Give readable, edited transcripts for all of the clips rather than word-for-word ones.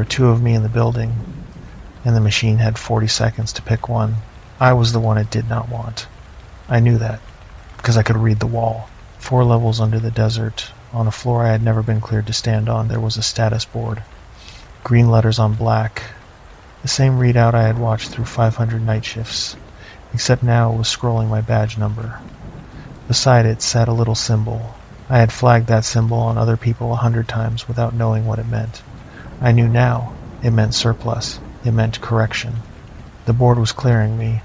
two of me in the building, and the machine had 40 seconds to pick one. I was the one it did not want. I knew that, because I could read the wall. 4 levels under the desert, on a floor I had never been cleared to stand on, there was a status board. Green letters on black. The same readout I had watched through 500 night shifts, except now it was scrolling my badge number. Beside it sat a little symbol. I had flagged that symbol on other people 100 times without knowing what it meant. I knew now. It meant surplus. It meant correction. The board was clearing me,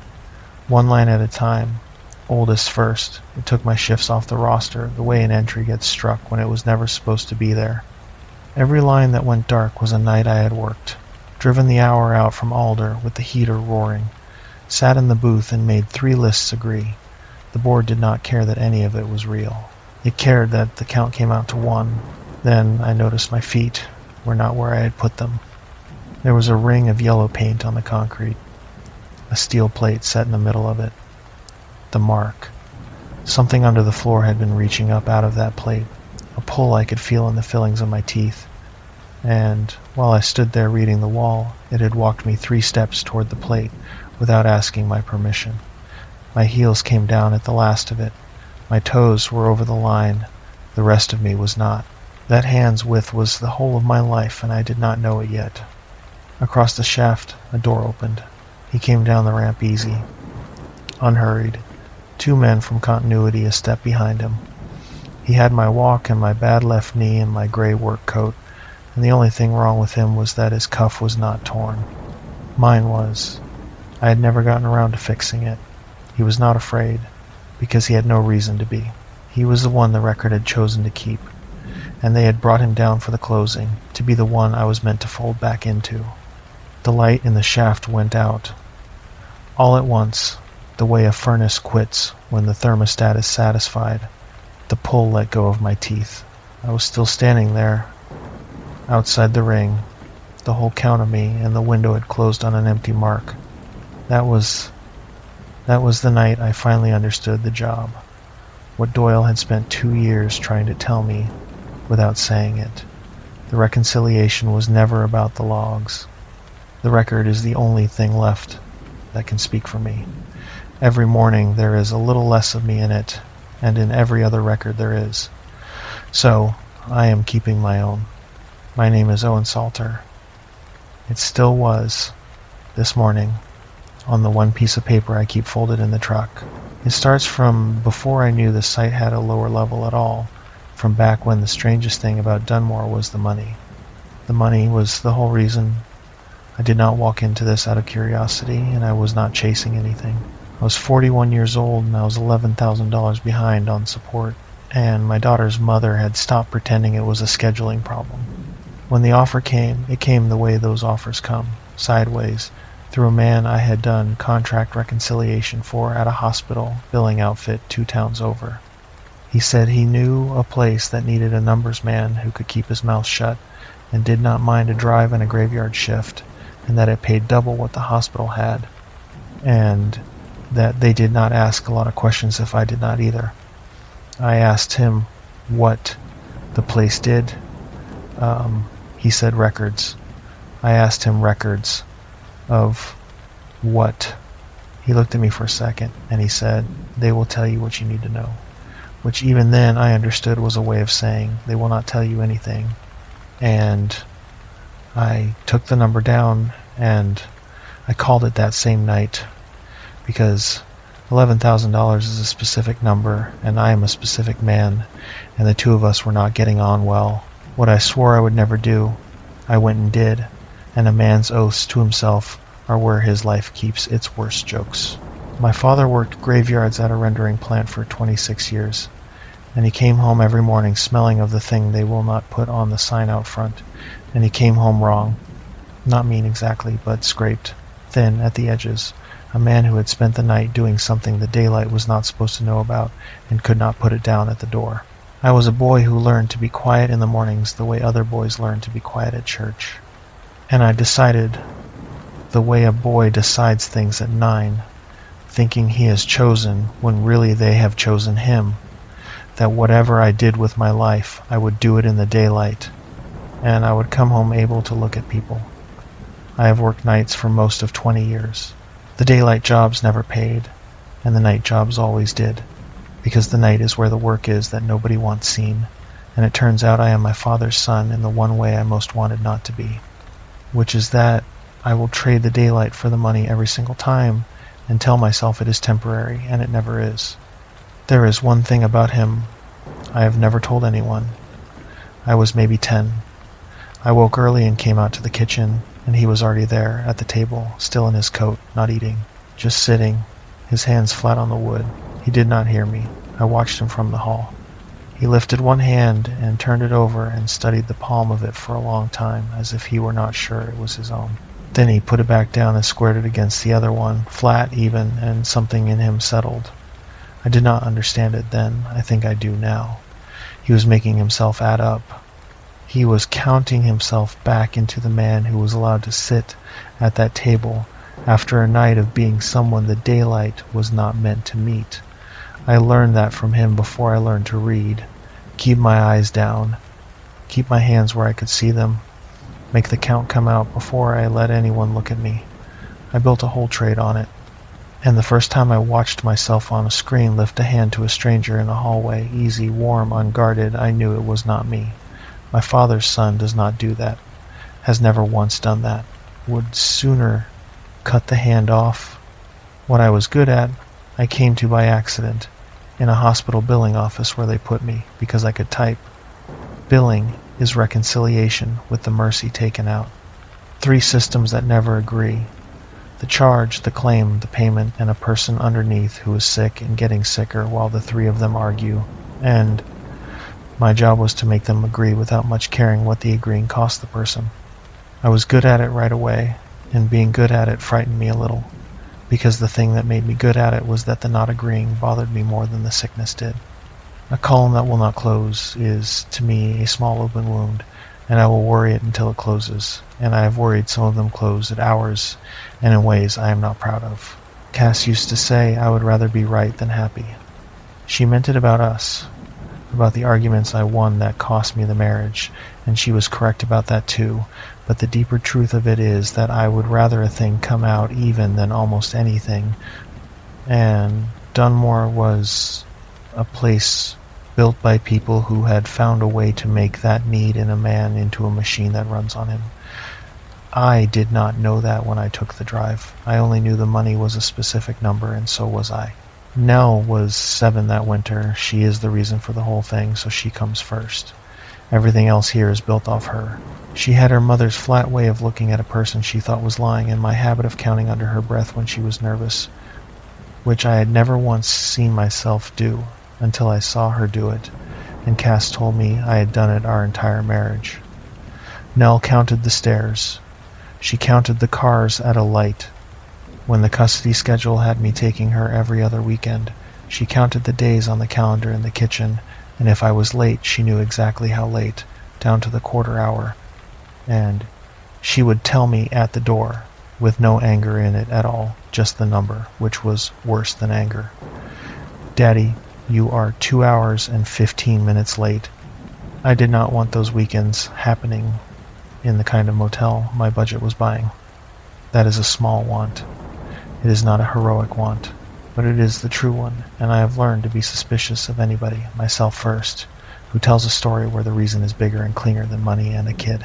one line at a time, oldest first. It took my shifts off the roster, the way an entry gets struck when it was never supposed to be there. Every line that went dark was a night I had worked, driven the hour out from Alder with the heater roaring, sat in the booth and made 3 lists agree. The board did not care that any of it was real. It cared that the count came out to 1. Then I noticed my feet were not where I had put them. There was a ring of yellow paint on the concrete, a steel plate set in the middle of it. The mark. Something under the floor had been reaching up out of that plate, a pull I could feel in the fillings of my teeth. And while I stood there reading the wall, it had walked me 3 steps toward the plate without asking my permission. My heels came down at the last of it. My toes were over the line. The rest of me was not. That hand's width was the whole of my life, and I did not know it yet. Across the shaft, a door opened. He came down the ramp easy, unhurried. 2 men from continuity a step behind him. He had my walk and my bad left knee and my gray work coat, and the only thing wrong with him was that his cuff was not torn. Mine was. I had never gotten around to fixing it. He was not afraid, because he had no reason to be. He was the one the record had chosen to keep, and they had brought him down for the closing, to be the one I was meant to fold back into. The light in the shaft went out. All at once, the way a furnace quits when the thermostat is satisfied, the pull let go of my teeth. I was still standing there, outside the ring, the whole count of me, and the window had closed on an empty mark. That was the night I finally understood the job, what Doyle had spent 2 years trying to tell me without saying it. The reconciliation was never about the logs. The record is the only thing left that can speak for me. Every morning there is a little less of me in it, and in every other record there is. So, I am keeping my own. My name is Owen Salter. It still was, this morning, on the one piece of paper I keep folded in the truck. It starts from before I knew the site had a lower level at all, from back when the strangest thing about Dunmore was the money. The money was the whole reason. I did not walk into this out of curiosity, and I was not chasing anything. I was 41 years old, and I was $11,000 behind on support, and my daughter's mother had stopped pretending it was a scheduling problem. When the offer came, it came the way those offers come, sideways, through a man I had done contract reconciliation for at a hospital billing outfit 2 towns over. He said he knew a place that needed a numbers man who could keep his mouth shut and did not mind a drive and a graveyard shift, and that it paid double what the hospital had, and that they did not ask a lot of questions if I did not either. I asked him what the place did. He said records. I asked him records of what? He looked at me for a second, and he said, "They will tell you what you need to know," which even then I understood was a way of saying, "They will not tell you anything." And I took the number down, and I called it that same night, because $11,000 is a specific number, and I am a specific man, and the 2 of us were not getting on well. What I swore I would never do, I went and did, and a man's oaths to himself are where his life keeps its worst jokes. My father worked graveyards at a rendering plant for 26 years, and he came home every morning smelling of the thing they will not put on the sign out front, and he came home wrong. Not mean exactly, but scraped, thin at the edges, a man who had spent the night doing something the daylight was not supposed to know about and could not put it down at the door. I was a boy who learned to be quiet in the mornings the way other boys learn to be quiet at church. And I decided the way a boy decides things at 9, thinking he has chosen when really they have chosen him, that whatever I did with my life, I would do it in the daylight, and I would come home able to look at people. I have worked nights for most of 20 years. The daylight jobs never paid, and the night jobs always did, because the night is where the work is that nobody wants seen, and it turns out I am my father's son in the one way I most wanted not to be, which is that I will trade the daylight for the money every single time and tell myself it is temporary, and it never is. There is one thing about him I have never told anyone. I was maybe 10. I woke early and came out to the kitchen, and he was already there at the table, still in his coat, not eating, just sitting, his hands flat on the wood. He did not hear me. I watched him from the hall. He lifted one hand and turned it over and studied the palm of it for a long time, as if he were not sure it was his own. Then he put it back down and squared it against the other one, flat, even, and something in him settled. I did not understand it then. I think I do now. He was making himself add up. He was counting himself back into the man who was allowed to sit at that table after a night of being someone the daylight was not meant to meet. I learned that from him before I learned to read. Keep my eyes down. Keep my hands where I could see them. Make the count come out before I let anyone look at me. I built a whole trade on it. And the first time I watched myself on a screen lift a hand to a stranger in a hallway, easy, warm, unguarded, I knew it was not me. My father's son does not do that, has never once done that, would sooner cut the hand off. What I was good at, I came to by accident, in a hospital billing office where they put me, because I could type. Billing is reconciliation with the mercy taken out. 3 systems that never agree. The charge, the claim, the payment, and a person underneath who is sick and getting sicker while the 3 of them argue. And my job was to make them agree without much caring what the agreeing cost the person. I was good at it right away, and being good at it frightened me a little, because the thing that made me good at it was that the not agreeing bothered me more than the sickness did. A column that will not close is, to me, a small open wound, and I will worry it until it closes, and I have worried some of them close at hours and in ways I am not proud of. Cass used to say I would rather be right than happy. She meant it about us, about the arguments I won that cost me the marriage, and she was correct about that too, but the deeper truth of it is that I would rather a thing come out even than almost anything, and Dunmore was a place built by people who had found a way to make that need in a man into a machine that runs on him. I did not know that when I took the drive. I only knew the money was a specific number, and so was I. Nell was 7 that winter. She is the reason for the whole thing, so she comes first. Everything else here is built off her. She had her mother's flat way of looking at a person she thought was lying, and my habit of counting under her breath when she was nervous, which I had never once seen myself do until I saw her do it, and Cass told me I had done it our entire marriage. Nell counted the stairs. She counted the cars at a light. When the custody schedule had me taking her every other weekend, she counted the days on the calendar in the kitchen, and if I was late, she knew exactly how late, down to the quarter hour. And she would tell me at the door, with no anger in it at all, just the number, which was worse than anger. Daddy, you are 2 hours and 15 minutes late. I did not want those weekends happening in the kind of motel my budget was buying. That is a small want. It is not a heroic want, but it is the true one, and I have learned to be suspicious of anybody, myself first, who tells a story where the reason is bigger and cleaner than money and a kid.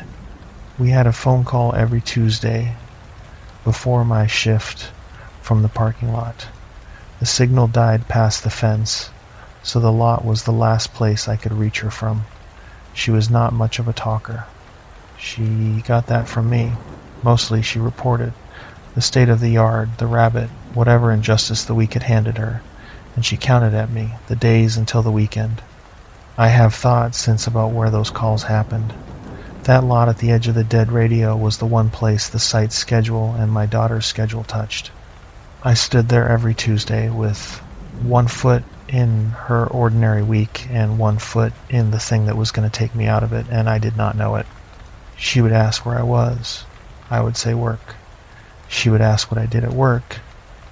We had a phone call every Tuesday before my shift from the parking lot. The signal died past the fence, so the lot was the last place I could reach her from. She was not much of a talker. She got that from me. Mostly she reported the state of the yard, the rabbit, whatever injustice the week had handed her, and she counted at me the days until the weekend. I have thought since about where those calls happened. That lot at the edge of the dead radio was the one place the site's schedule and my daughter's schedule touched. I stood there every Tuesday with 1 foot in her ordinary week and 1 foot in the thing that was going to take me out of it, and I did not know it. She would ask where I was. I would say work. She would ask what I did at work,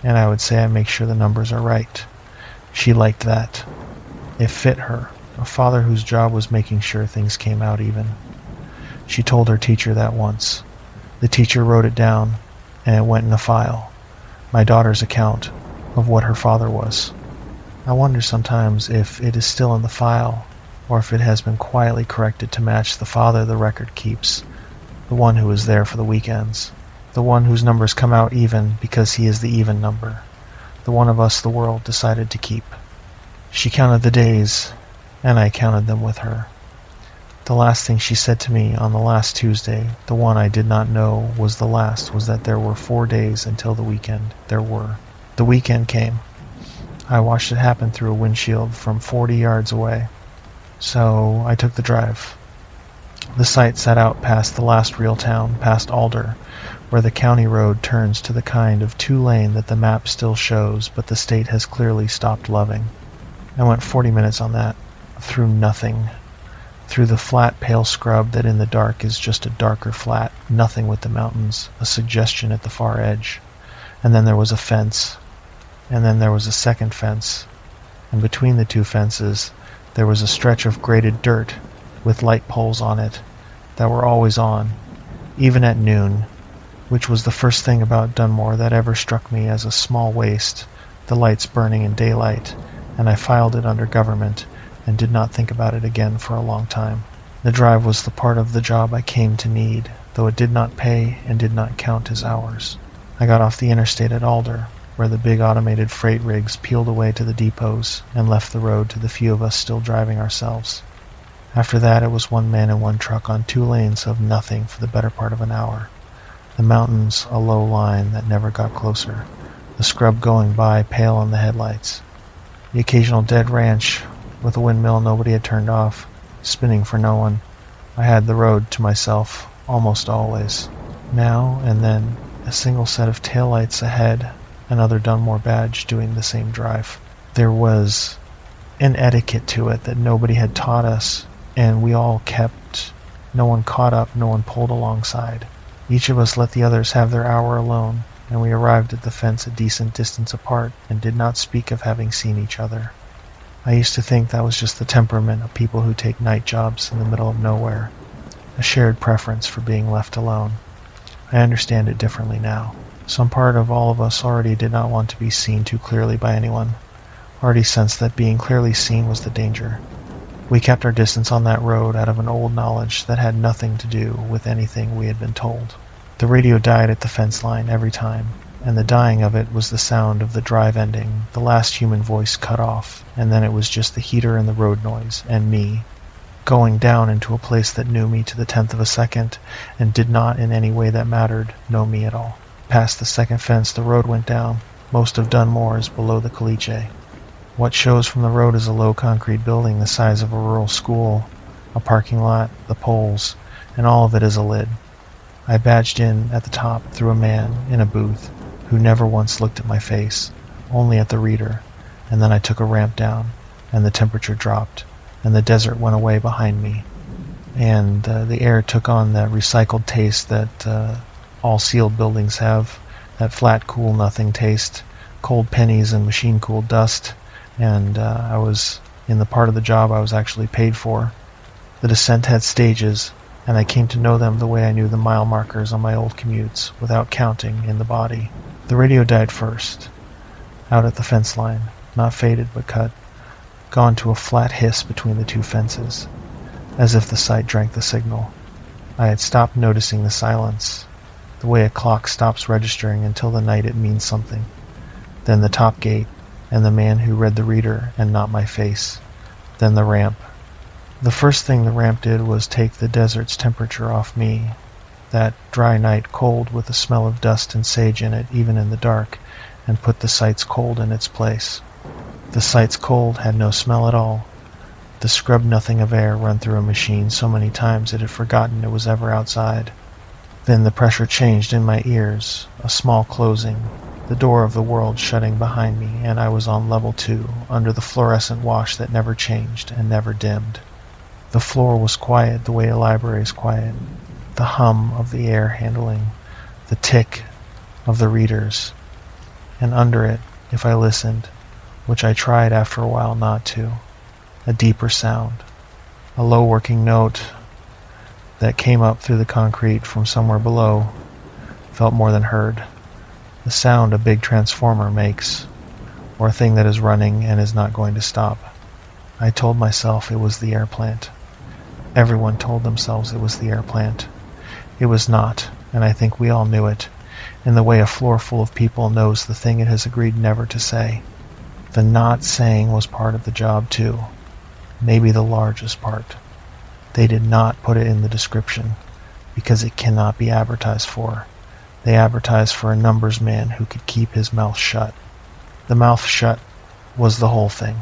and I would say I make sure the numbers are right. She liked that. It fit her, a father whose job was making sure things came out even. She told her teacher that once. The teacher wrote it down, and it went in a file. My daughter's account of what her father was. I wonder sometimes if it is still in the file, or if it has been quietly corrected to match the father the record keeps, the one who is there for the weekends, the one whose numbers come out even because he is the even number, the one of us the world decided to keep. She counted the days, and I counted them with her. The last thing she said to me on the last Tuesday, the one I did not know was the last, was that there were 4 days until the weekend. There were. The weekend came. I watched it happen through a windshield from 40 yards away. So I took the drive. The site set out past the last real town, past Alder, where the county road turns to the kind of two-lane that the map still shows, but the state has clearly stopped loving. I went 40 minutes on that, through nothing. Through the flat, pale scrub that in the dark is just a darker flat, nothing with the mountains, a suggestion at the far edge. And then there was a fence. And then there was a second fence. And between the two fences, there was a stretch of graded dirt with light poles on it that were always on, even at noon, which was the first thing about Dunmore that ever struck me as a small waste, the lights burning in daylight, and I filed it under government and did not think about it again for a long time. The drive was the part of the job I came to need, though it did not pay and did not count as hours. I got off the interstate at Alder, where the big automated freight rigs peeled away to the depots and left the road to the few of us still driving ourselves. After that, it was one man and one truck on 2 lanes of nothing for the better part of an hour. The mountains a low line that never got closer, the scrub going by pale in the headlights. The occasional dead ranch with a windmill nobody had turned off, spinning for no one. I had the road to myself almost always. Now and then, a single set of taillights ahead, another Dunmore badge doing the same drive. There was an etiquette to it that nobody had taught us, and we all kept. No one caught up, no one pulled alongside. Each of us let the others have their hour alone, and we arrived at the fence a decent distance apart and did not speak of having seen each other. I used to think that was just the temperament of people who take night jobs in the middle of nowhere, a shared preference for being left alone. I understand it differently now. Some part of all of us already did not want to be seen too clearly by anyone, already sensed that being clearly seen was the danger. We kept our distance on that road out of an old knowledge that had nothing to do with anything we had been told. The radio died at the fence line every time, and the dying of it was the sound of the drive ending, the last human voice cut off, and then it was just the heater and the road noise, and me, going down into a place that knew me to the 10th of a second, and did not in any way that mattered know me at all. Past the second fence the road went down. Most of Dunmore is below the caliche. What shows from the road is a low concrete building the size of a rural school, a parking lot, the poles, and all of it is a lid. I badged in at the top through a man in a booth who never once looked at my face, only at the reader, and then I took a ramp down, and the temperature dropped, and the desert went away behind me, and the air took on that recycled taste that all sealed buildings have, that flat, cool, nothing taste, cold pennies and machine-cooled dust, and I was in the part of the job I was actually paid for. The descent had stages, and I came to know them the way I knew the mile markers on my old commutes, without counting in the body. The radio died first, out at the fence line, not faded but cut, gone to a flat hiss between the two fences, as if the site drank the signal. I had stopped noticing the silence, the way a clock stops registering until the night it means something. Then the top gate, and the man who read the reader and not my face. Then the ramp. The first thing the ramp did was take the desert's temperature off me, that dry night cold with the smell of dust and sage in it even in the dark, and put the site's cold in its place. The site's cold had no smell at all. The scrub nothing of air run through a machine so many times it had forgotten it was ever outside. Then the pressure changed in my ears, a small closing, the door of the world shutting behind me, and I was on level 2, under the fluorescent wash that never changed and never dimmed. The floor was quiet the way a library is quiet, the hum of the air handling, the tick of the readers, and under it, if I listened, which I tried after a while not to, a deeper sound, a low working note that came up through the concrete from somewhere below, felt more than heard. The sound a big transformer makes, or a thing that is running and is not going to stop. I told myself it was the air plant. Everyone told themselves it was the air plant. It was not, and I think we all knew it, in the way a floor full of people knows the thing it has agreed never to say. The not saying was part of the job too, maybe the largest part. They did not put it in the description, because it cannot be advertised for. They advertised for a numbers man who could keep his mouth shut. The mouth shut was the whole thing.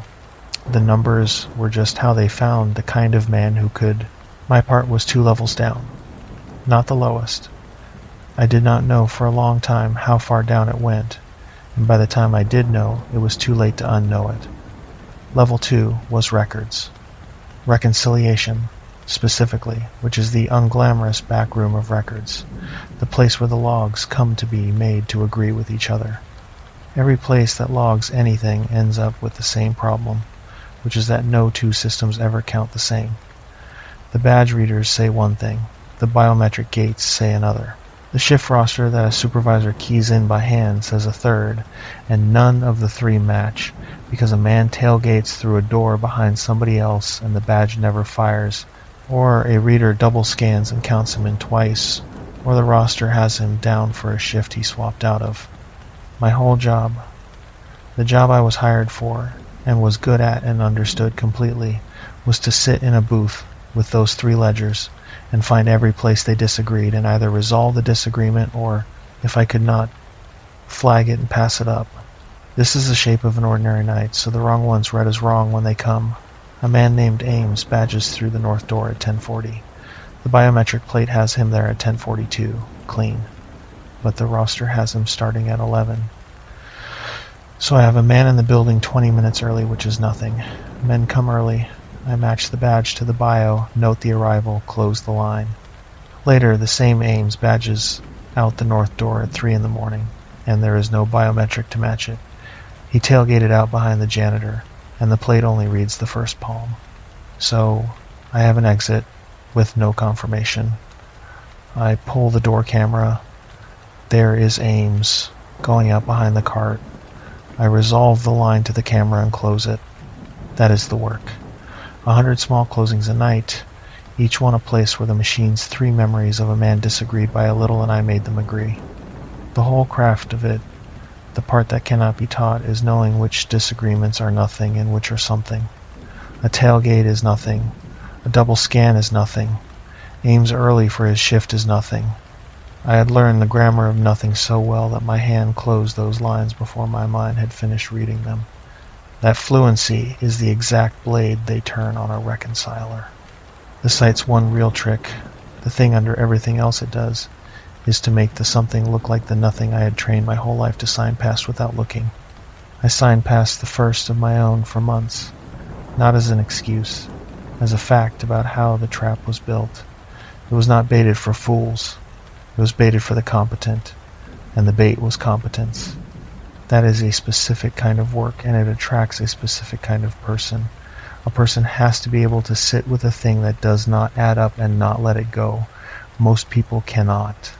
The numbers were just how they found the kind of man who could. My part was 2 levels down, not the lowest. I did not know for a long time how far down it went, and by the time I did know, it was too late to unknow it. Level 2 was records. Reconciliation, specifically, which is the unglamorous back room of records, the place where the logs come to be made to agree with each other. Every place that logs anything ends up with the same problem, which is that no 2 systems ever count the same. The badge readers say one thing, the biometric gates say another. The shift roster that a supervisor keys in by hand says a third, and none of the 3 match, because a man tailgates through a door behind somebody else and the badge never fires, or a reader double scans and counts him in twice, or the roster has him down for a shift he swapped out of. My whole job, the job I was hired for, and was good at and understood completely, was to sit in a booth with those 3 ledgers and find every place they disagreed and either resolve the disagreement or, if I could not, flag it and pass it up. This is the shape of an ordinary night, so the wrong one's read as wrong when they come. A man named Ames badges through the north door at 10:40. The biometric plate has him there at 10:42, clean, but the roster has him starting at 11. So I have a man in the building 20 minutes early, which is nothing. Men come early. I match the badge to the bio, note the arrival, close the line. Later, the same Ames badges out the north door at 3 in the morning, and there is no biometric to match it. He tailgated out behind the janitor, and the plate only reads the first palm. So, I have an exit with no confirmation. I pull the door camera. There is Ames going out behind the cart. I resolve the line to the camera and close it. That is the work. 100 small closings a night, each one a place where the machine's 3 memories of a man disagreed by a little and I made them agree. The whole craft of it, the part that cannot be taught, is knowing which disagreements are nothing and which are something. A tailgate is nothing. A double scan is nothing. Ames early for his shift is nothing. I had learned the grammar of nothing so well that my hand closed those lines before my mind had finished reading them. That fluency is the exact blade they turn on a reconciler. The site's one real trick, the thing under everything else it does, is to make the something look like the nothing I had trained my whole life to sign past without looking. I signed past the first of my own for months, not as an excuse, as a fact about how the trap was built. It was not baited for fools. It was baited for the competent, and the bait was competence. That is a specific kind of work, and it attracts a specific kind of person. A person has to be able to sit with a thing that does not add up and not let it go. Most people cannot.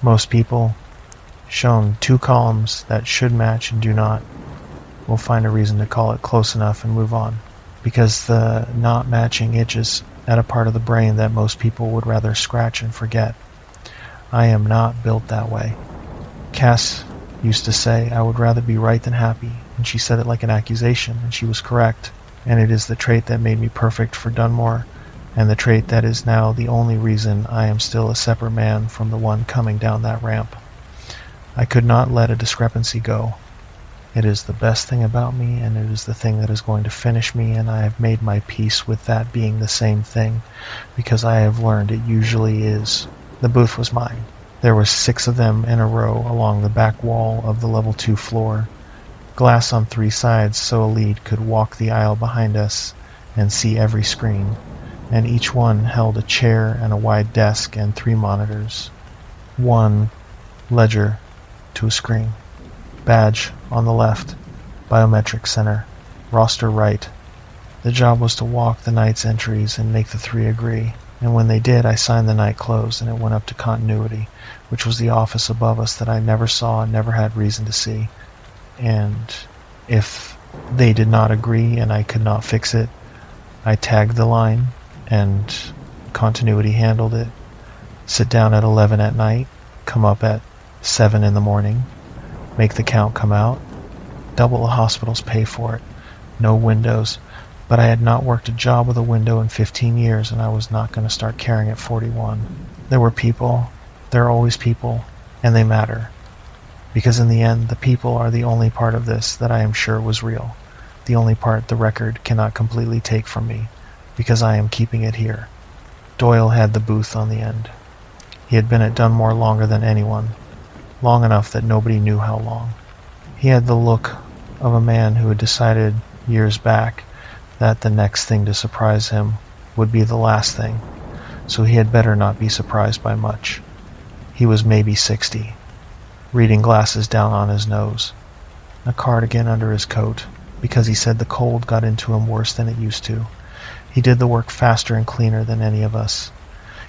Most people, shown 2 columns that should match and do not, will find a reason to call it close enough and move on, because the not matching itches at a part of the brain that most people would rather scratch and forget. I am not built that way. Cass used to say, I would rather be right than happy, and she said it like an accusation, and she was correct, and it is the trait that made me perfect for Dunmore, and the trait that is now the only reason I am still a separate man from the one coming down that ramp. I could not let a discrepancy go. It is the best thing about me, and it is the thing that is going to finish me, and I have made my peace with that being the same thing, because I have learned it usually is. The booth was mine. There were 6 of them in a row along the back wall of the level 2 floor. Glass on 3 sides so a lead could walk the aisle behind us and see every screen, and each one held a chair and a wide desk and 3 monitors. 1 ledger to a screen. Badge on the left, biometric center, roster right. The job was to walk the night's entries and make the 3 agree. And when they did, I signed the night closed, and it went up to continuity, which was the office above us that I never saw and never had reason to see. And if they did not agree and I could not fix it, I tagged the line, and continuity handled it. Sit down at 11 at night, come up at 7 in the morning, make the count come out, double the hospital's pay for it, no windows. But I had not worked a job with a window in 15 years, and I was not going to start caring at 41. There were people, there are always people, and they matter. Because in the end, the people are the only part of this that I am sure was real. The only part the record cannot completely take from me, because I am keeping it here. Doyle had the booth on the end. He had been at Dunmore longer than anyone, long enough that nobody knew how long. He had the look of a man who had decided years back that the next thing to surprise him would be the last thing, so he had better not be surprised by much. He was maybe 60, reading glasses down on his nose, a cardigan under his coat, because he said the cold got into him worse than it used to. He did the work faster and cleaner than any of us.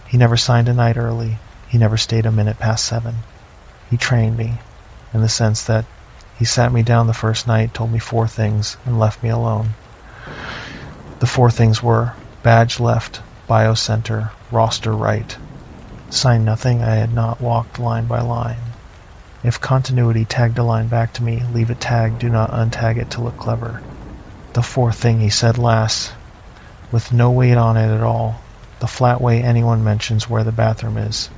He never signed a night early. He never stayed a minute past 7. He trained me, in the sense that he sat me down the first night, told me 4 things, and left me alone. The 4 things were: badge left, bio center, roster right. Sign nothing I had not walked line by line. If continuity tagged a line back to me, leave it tagged, do not untag it to look clever. The 4th thing he said last, with no weight on it at all, the flat way anyone mentions where the bathroom is.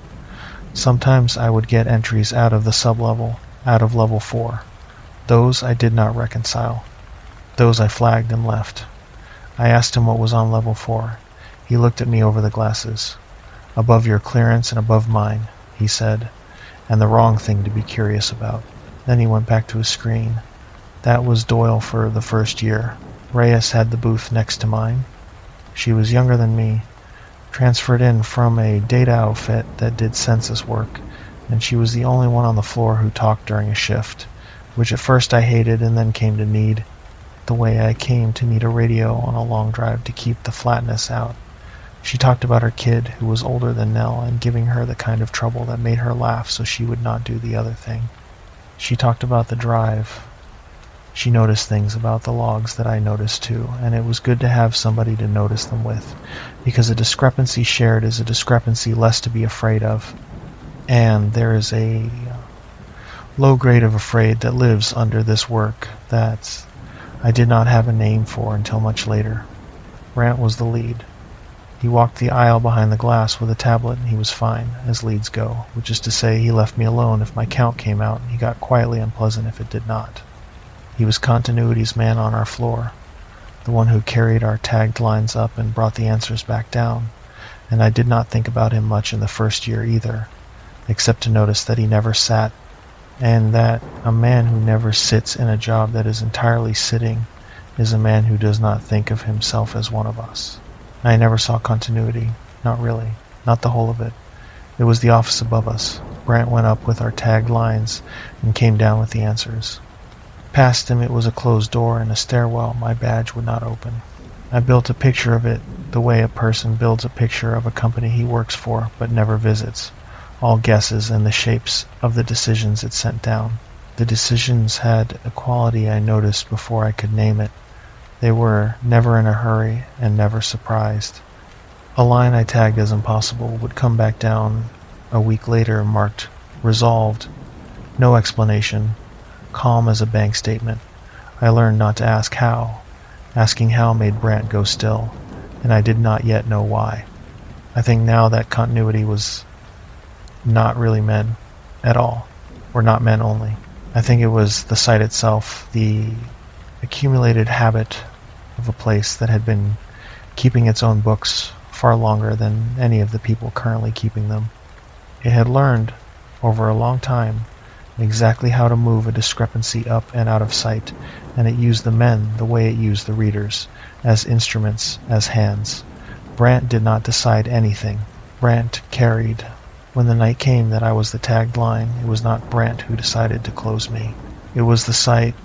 Sometimes I would get entries out of the sub-level, out of level 4. Those I did not reconcile. Those I flagged and left. I asked him what was on level 4. He looked at me over the glasses. Above your clearance and above mine, he said, and the wrong thing to be curious about. Then he went back to his screen. That was Doyle for the first year. Reyes had the booth next to mine. She was younger than me, transferred in from a data outfit that did census work, and she was the only one on the floor who talked during a shift, which at first I hated and then came to need, the way I came to need a radio on a long drive to keep the flatness out. She talked about her kid, who was older than Nell, and giving her the kind of trouble that made her laugh so she would not do the other thing. She talked about the drive. She noticed things about the logs that I noticed too, and it was good to have somebody to notice them with, because a discrepancy shared is a discrepancy less to be afraid of. And there is a low grade of afraid that lives under this work that I did not have a name for until much later. Brant was the lead. He walked the aisle behind the glass with a tablet, and he was fine, as leads go, which is to say he left me alone if my count came out, and he got quietly unpleasant if it did not. He was continuity's man on our floor, the one who carried our tagged lines up and brought the answers back down, and I did not think about him much in the first year either, except to notice that he never sat, and that a man who never sits in a job that is entirely sitting is a man who does not think of himself as one of us. I never saw continuity, not really, not the whole of it. It was the office above us. Brant went up with our tagged lines and came down with the answers. Past him it was a closed door and a stairwell my badge would not open. I built a picture of it the way a person builds a picture of a company he works for but never visits. All guesses and the shapes of the decisions it sent down. The decisions had a quality I noticed before I could name it. They were never in a hurry and never surprised. A line I tagged as impossible would come back down a week later marked resolved. No explanation. Calm as a bank statement. I learned not to ask how. Asking how made Brant go still, and I did not yet know why. I think now that continuity was not really men at all, or not men only. I think it was the site itself, the accumulated habit of a place that had been keeping its own books far longer than any of the people currently keeping them. It had learned, over a long time, exactly how to move a discrepancy up and out of sight, and it used the men the way it used the readers, as instruments, as hands. Brant did not decide anything. Brant carried. When the night came that I was the tagged line, it was not Brant who decided to close me. It was the site,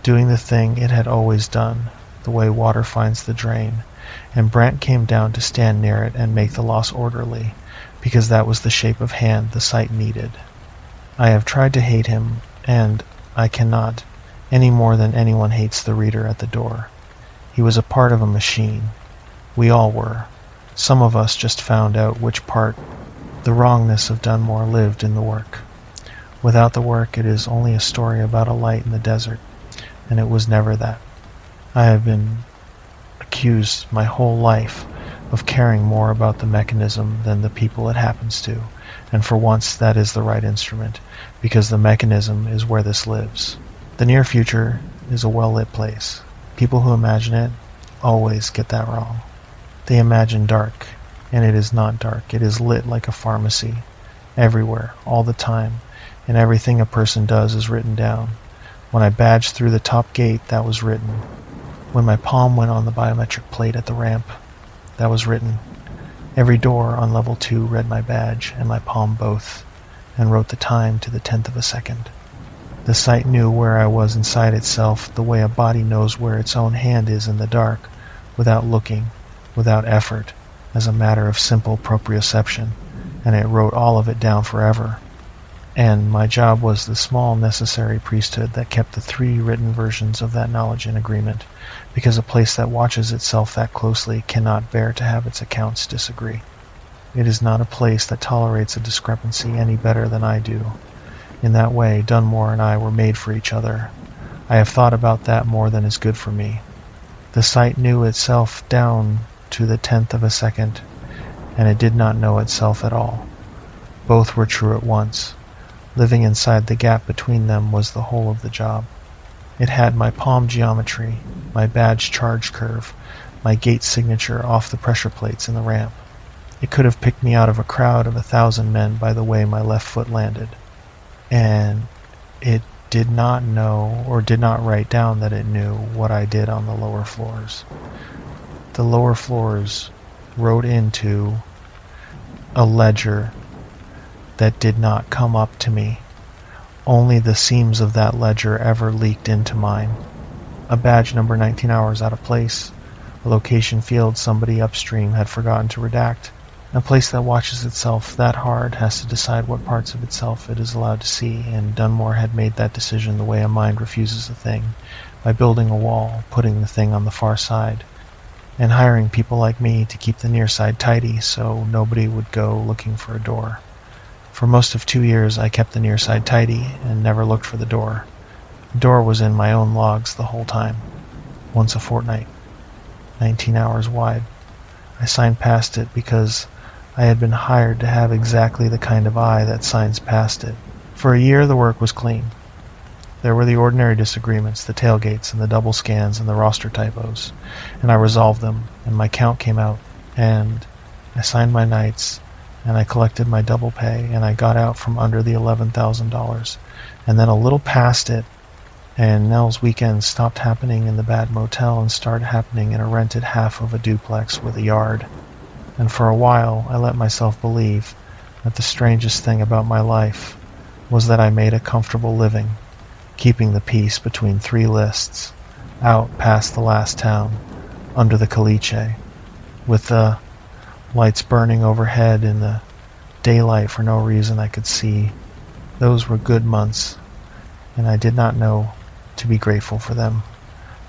doing the thing it had always done, the way water finds the drain, and Brant came down to stand near it and make the loss orderly, because that was the shape of hand the site needed. I have tried to hate him, and I cannot, any more than anyone hates the reader at the door. He was a part of a machine. We all were. Some of us just found out which part. The wrongness of Dunmore lived in the work. Without the work, it is only a story about a light in the desert, and it was never that. I have been accused my whole life of caring more about the mechanism than the people it happens to, and for once that is the right instrument, because the mechanism is where this lives. The near future is a well-lit place. People who imagine it always get that wrong. They imagine dark, and it is not dark. It is lit like a pharmacy, everywhere, all the time, and everything a person does is written down. When I badged through the top gate, that was written. When my palm went on the biometric plate at the ramp, that was written. Every door on level 2 read my badge and my palm both, and wrote the time to the 10th of a second. The site knew where I was inside itself, the way a body knows where its own hand is in the dark, without looking, without effort, as a matter of simple proprioception, and it wrote all of it down forever. And my job was the small necessary priesthood that kept the 3 written versions of that knowledge in agreement, because a place that watches itself that closely cannot bear to have its accounts disagree. It is not a place that tolerates a discrepancy any better than I do. In that way, Dunmore and I were made for each other. I have thought about that more than is good for me. The site knew itself down to the 10th of a second, and it did not know itself at all. Both were true at once. Living inside the gap between them was the whole of the job. It had my palm geometry, my badge charge curve, my gate signature off the pressure plates in the ramp. It could have picked me out of a crowd of 1,000 men by the way my left foot landed. And it did not know, or did not write down that it knew what I did on the lower floors. The lower floors wrote into a ledger that did not come up to me. Only the seams of that ledger ever leaked into mine. A badge number 19 hours out of place, a location field somebody upstream had forgotten to redact. A place that watches itself that hard has to decide what parts of itself it is allowed to see, and Dunmore had made that decision the way a mind refuses a thing, by building a wall, putting the thing on the far side, and hiring people like me to keep the near side tidy so nobody would go looking for a door. For most of 2 years I kept the near side tidy and never looked for the door. The door was in my own logs the whole time. Once a fortnight. 19 hours wide. I signed past it because I had been hired to have exactly the kind of eye that signs past it. For a year the work was clean. There were the ordinary disagreements, the tailgates and the double scans and the roster typos, and I resolved them, and my count came out, and I signed my nights, and I collected my double pay, and I got out from under the $11,000, and then a little past it, and Nell's weekends stopped happening in the bad motel and started happening in a rented half of a duplex with a yard. And for a while I let myself believe that the strangest thing about my life was that I made a comfortable living, keeping the peace between 3 lists, out past the last town, under the caliche, with the lights burning overhead in the daylight for no reason I could see. Those were good months, and I did not know to be grateful for them.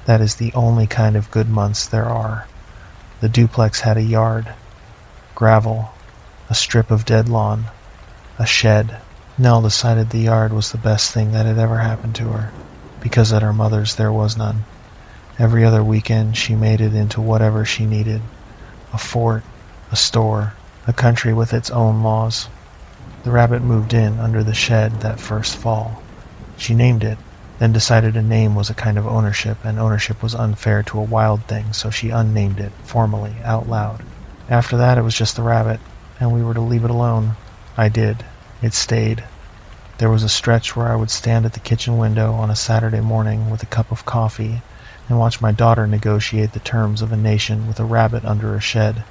That is the only kind of good months there are. The duplex had a yard, gravel, a strip of dead lawn, a shed. Nell decided the yard was the best thing that had ever happened to her, because at her mother's there was none. Every other weekend she made it into whatever she needed. A fort, a store, a country with its own laws. The rabbit moved in under the shed that first fall. She named it, then decided a name was a kind of ownership, and ownership was unfair to a wild thing, so she unnamed it, formally, out loud. After that it was just the rabbit, and we were to leave it alone. I did. It stayed. There was a stretch where I would stand at the kitchen window on a Saturday morning with a cup of coffee and watch my daughter negotiate the terms of a nation with a rabbit under a shed.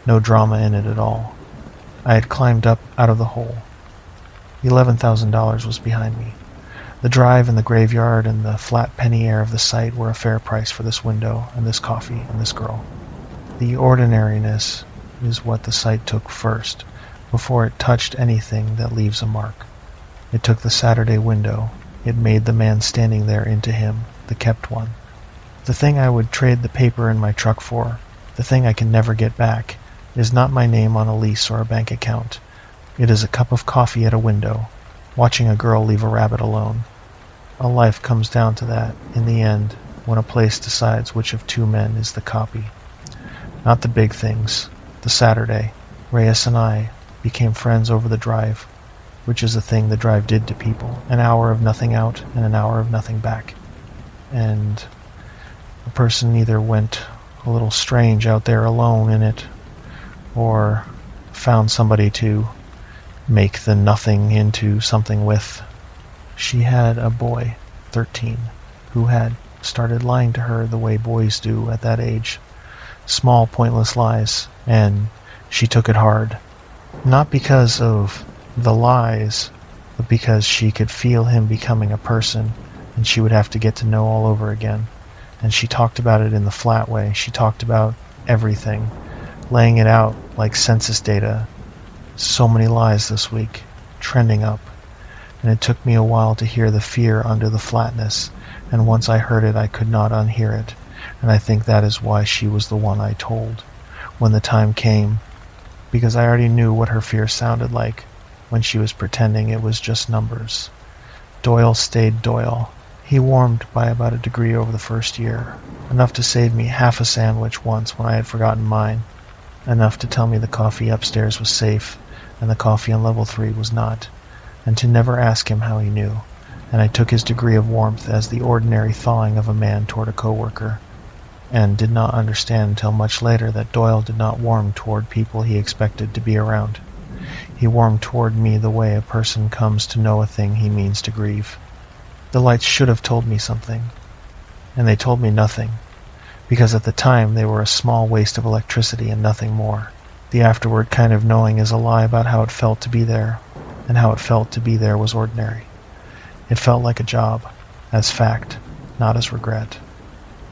No drama in it at all. I had climbed up out of the hole. The $11,000 was behind me. The drive and the graveyard and the flat penny air of the site were a fair price for this window and this coffee and this girl. The ordinariness is what the sight took first, before it touched anything that leaves a mark. It took the Saturday window. It made the man standing there into him, the kept one. The thing I would trade the paper in my truck for, the thing I can never get back, is not my name on a lease or a bank account. It is a cup of coffee at a window, watching a girl leave a rabbit alone. A life comes down to that, in the end, when a place decides which of two men is the copy. Not the big things. The Saturday, Reyes and I became friends over the drive, which is a thing the drive did to people. An hour of nothing out and an hour of nothing back. And a person either went a little strange out there alone in it, or found somebody to make the nothing into something with. She had a boy, 13, who had started lying to her the way boys do at that age. Small, pointless lies, and she took it hard. Not because of the lies, but because she could feel him becoming a person, and she would have to get to know all over again. And she talked about it in the flat way. She talked about everything, laying it out like census data. So many lies this week, trending up. And it took me a while to hear the fear under the flatness, and once I heard it I could not unhear it, and I think that is why she was the one I told, when the time came, because I already knew what her fear sounded like when she was pretending it was just numbers. Doyle stayed Doyle. He warmed by about a degree over the first year, enough to save me half a sandwich once when I had forgotten mine, enough to tell me the coffee upstairs was safe, and the coffee on level 3 was not, and to never ask him how he knew, and I took his degree of warmth as the ordinary thawing of a man toward a coworker, and did not understand until much later that Doyle did not warm toward people he expected to be around. He warmed toward me the way a person comes to know a thing he means to grieve. The lights should have told me something, and they told me nothing, because at the time they were a small waste of electricity and nothing more. The afterward kind of knowing is a lie about how it felt to be there, and how it felt to be there was ordinary. It felt like a job, as fact, not as regret.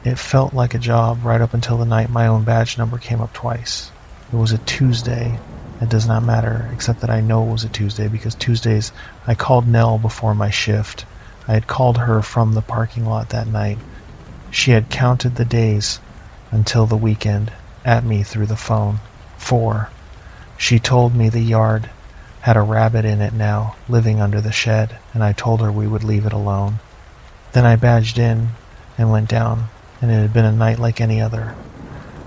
It felt like a job right up until the night my own badge number came up twice. It was a Tuesday. It does not matter, except that I know it was a Tuesday, because Tuesdays I called Nell before my shift. I had called her from the parking lot that night. She had counted the days until the weekend at me through the phone. 4. She told me the yard had a rabbit in it now, living under the shed, and I told her we would leave it alone. Then I badged in and went down, and it had been a night like any other.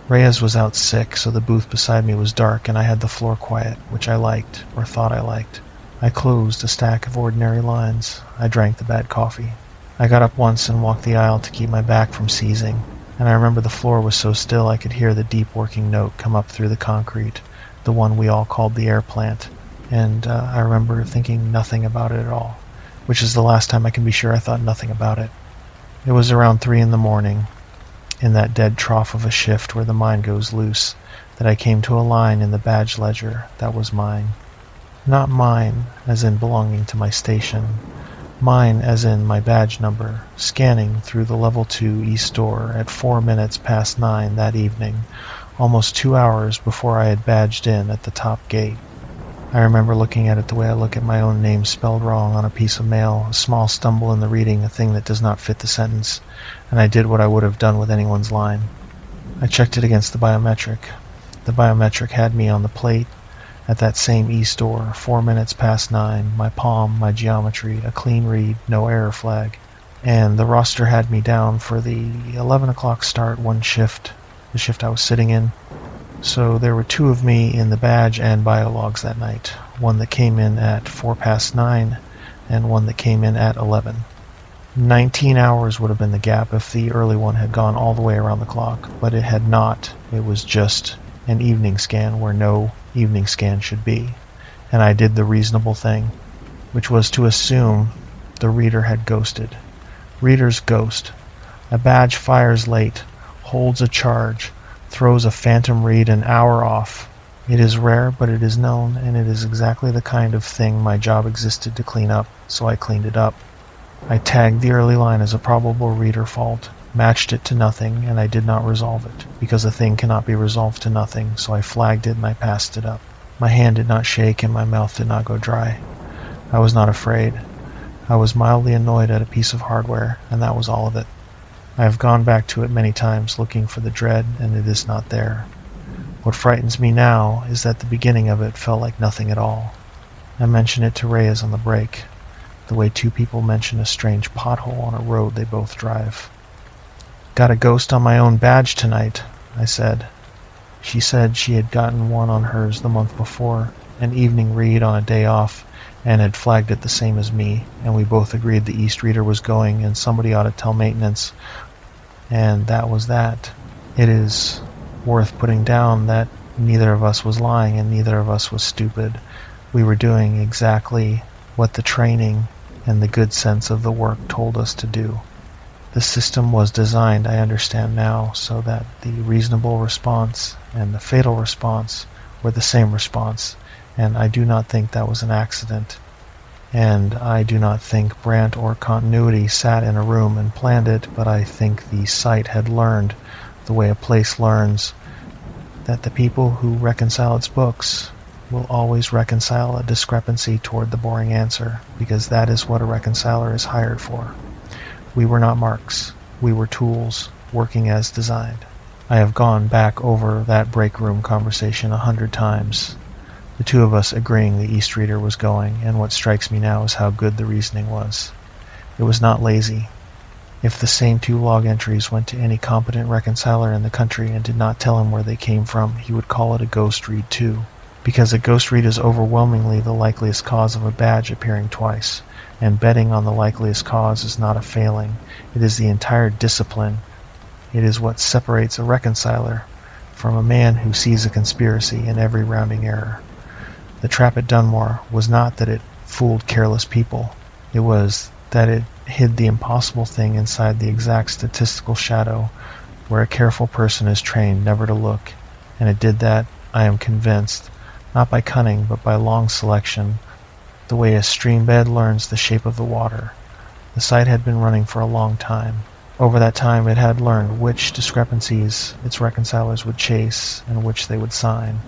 Reyes was out sick, so the booth beside me was dark, and I had the floor quiet, which I liked, or thought I liked. I closed a stack of ordinary lines. I drank the bad coffee. I got up once and walked the aisle to keep my back from seizing, and I remember the floor was so still I could hear the deep working note come up through the concrete, the one we all called the air plant, and I remember thinking nothing about it at all, which is the last time I can be sure I thought nothing about it. It was around 3 in the morning, in that dead trough of a shift where the mind goes loose, that I came to a line in the badge ledger that was mine. Not mine as in belonging to my station, mine as in my badge number, scanning through the level 2 east door at 4 minutes past 9 that evening, almost 2 hours before I had badged in at the top gate. I remember looking at it the way I look at my own name spelled wrong on a piece of mail, a small stumble in the reading, a thing that does not fit the sentence, and I did what I would have done with anyone's line. I checked it against the biometric. The biometric had me on the plate at that same east door, 4 minutes past 9, my palm, my geometry, a clean read, no error flag. And the roster had me down for the 11 o'clock start, one shift, the shift I was sitting in. So there were 2 of me in the badge and bio logs that night, one that came in at 4 past 9 and one that came in at 11. 19 hours would have been the gap if the early one had gone all the way around the clock, but it had not. It was just an evening scan where no evening scan should be, and I did the reasonable thing, which was to assume the reader had ghosted. Readers ghost. A badge fires late, holds a charge, throws a phantom read an hour off. It is rare, but it is known, and it is exactly the kind of thing my job existed to clean up, so I cleaned it up. I tagged the early line as a probable reader fault, matched it to nothing, and I did not resolve it, because a thing cannot be resolved to nothing, so I flagged it and I passed it up. My hand did not shake and my mouth did not go dry. I was not afraid. I was mildly annoyed at a piece of hardware, and that was all of it. I have gone back to it many times looking for the dread, and it is not there. What frightens me now is that the beginning of it felt like nothing at all. I mentioned it to Reyes on the break, the way two people mention a strange pothole on a road they both drive. "Got a ghost on my own badge tonight," I said. She said she had gotten one on hers the month before, an evening read on a day off, and had flagged it the same as me, and we both agreed the East Reader was going and somebody ought to tell maintenance, and that was that. It is worth putting down that neither of us was lying and neither of us was stupid. We were doing exactly what the training and the good sense of the work told us to do. The system was designed, I understand now, so that the reasonable response and the fatal response were the same response, and I do not think that was an accident. And I do not think Brandt or Continuity sat in a room and planned it, but I think the site had learned, the way a place learns, that the people who reconcile its books will always reconcile a discrepancy toward the boring answer, because that is what a reconciler is hired for. We were not marks. We were tools, working as designed. I have gone back over that break room conversation 100 times, the two of us agreeing the East Reader was going, and what strikes me now is how good the reasoning was. It was not lazy. If the same two log entries went to any competent reconciler in the country and did not tell him where they came from, he would call it a ghost read too, because a ghost read is overwhelmingly the likeliest cause of a badge appearing twice, and betting on the likeliest cause is not a failing. It is the entire discipline. It is what separates a reconciler from a man who sees a conspiracy in every rounding error. The trap at Dunmore was not that it fooled careless people. It was that it hid the impossible thing inside the exact statistical shadow where a careful person is trained never to look, and it did that, I am convinced, not by cunning but by long selection, the way a stream bed learns the shape of the water. The site had been running for a long time. Over that time it had learned which discrepancies its reconcilers would chase and which they would sign,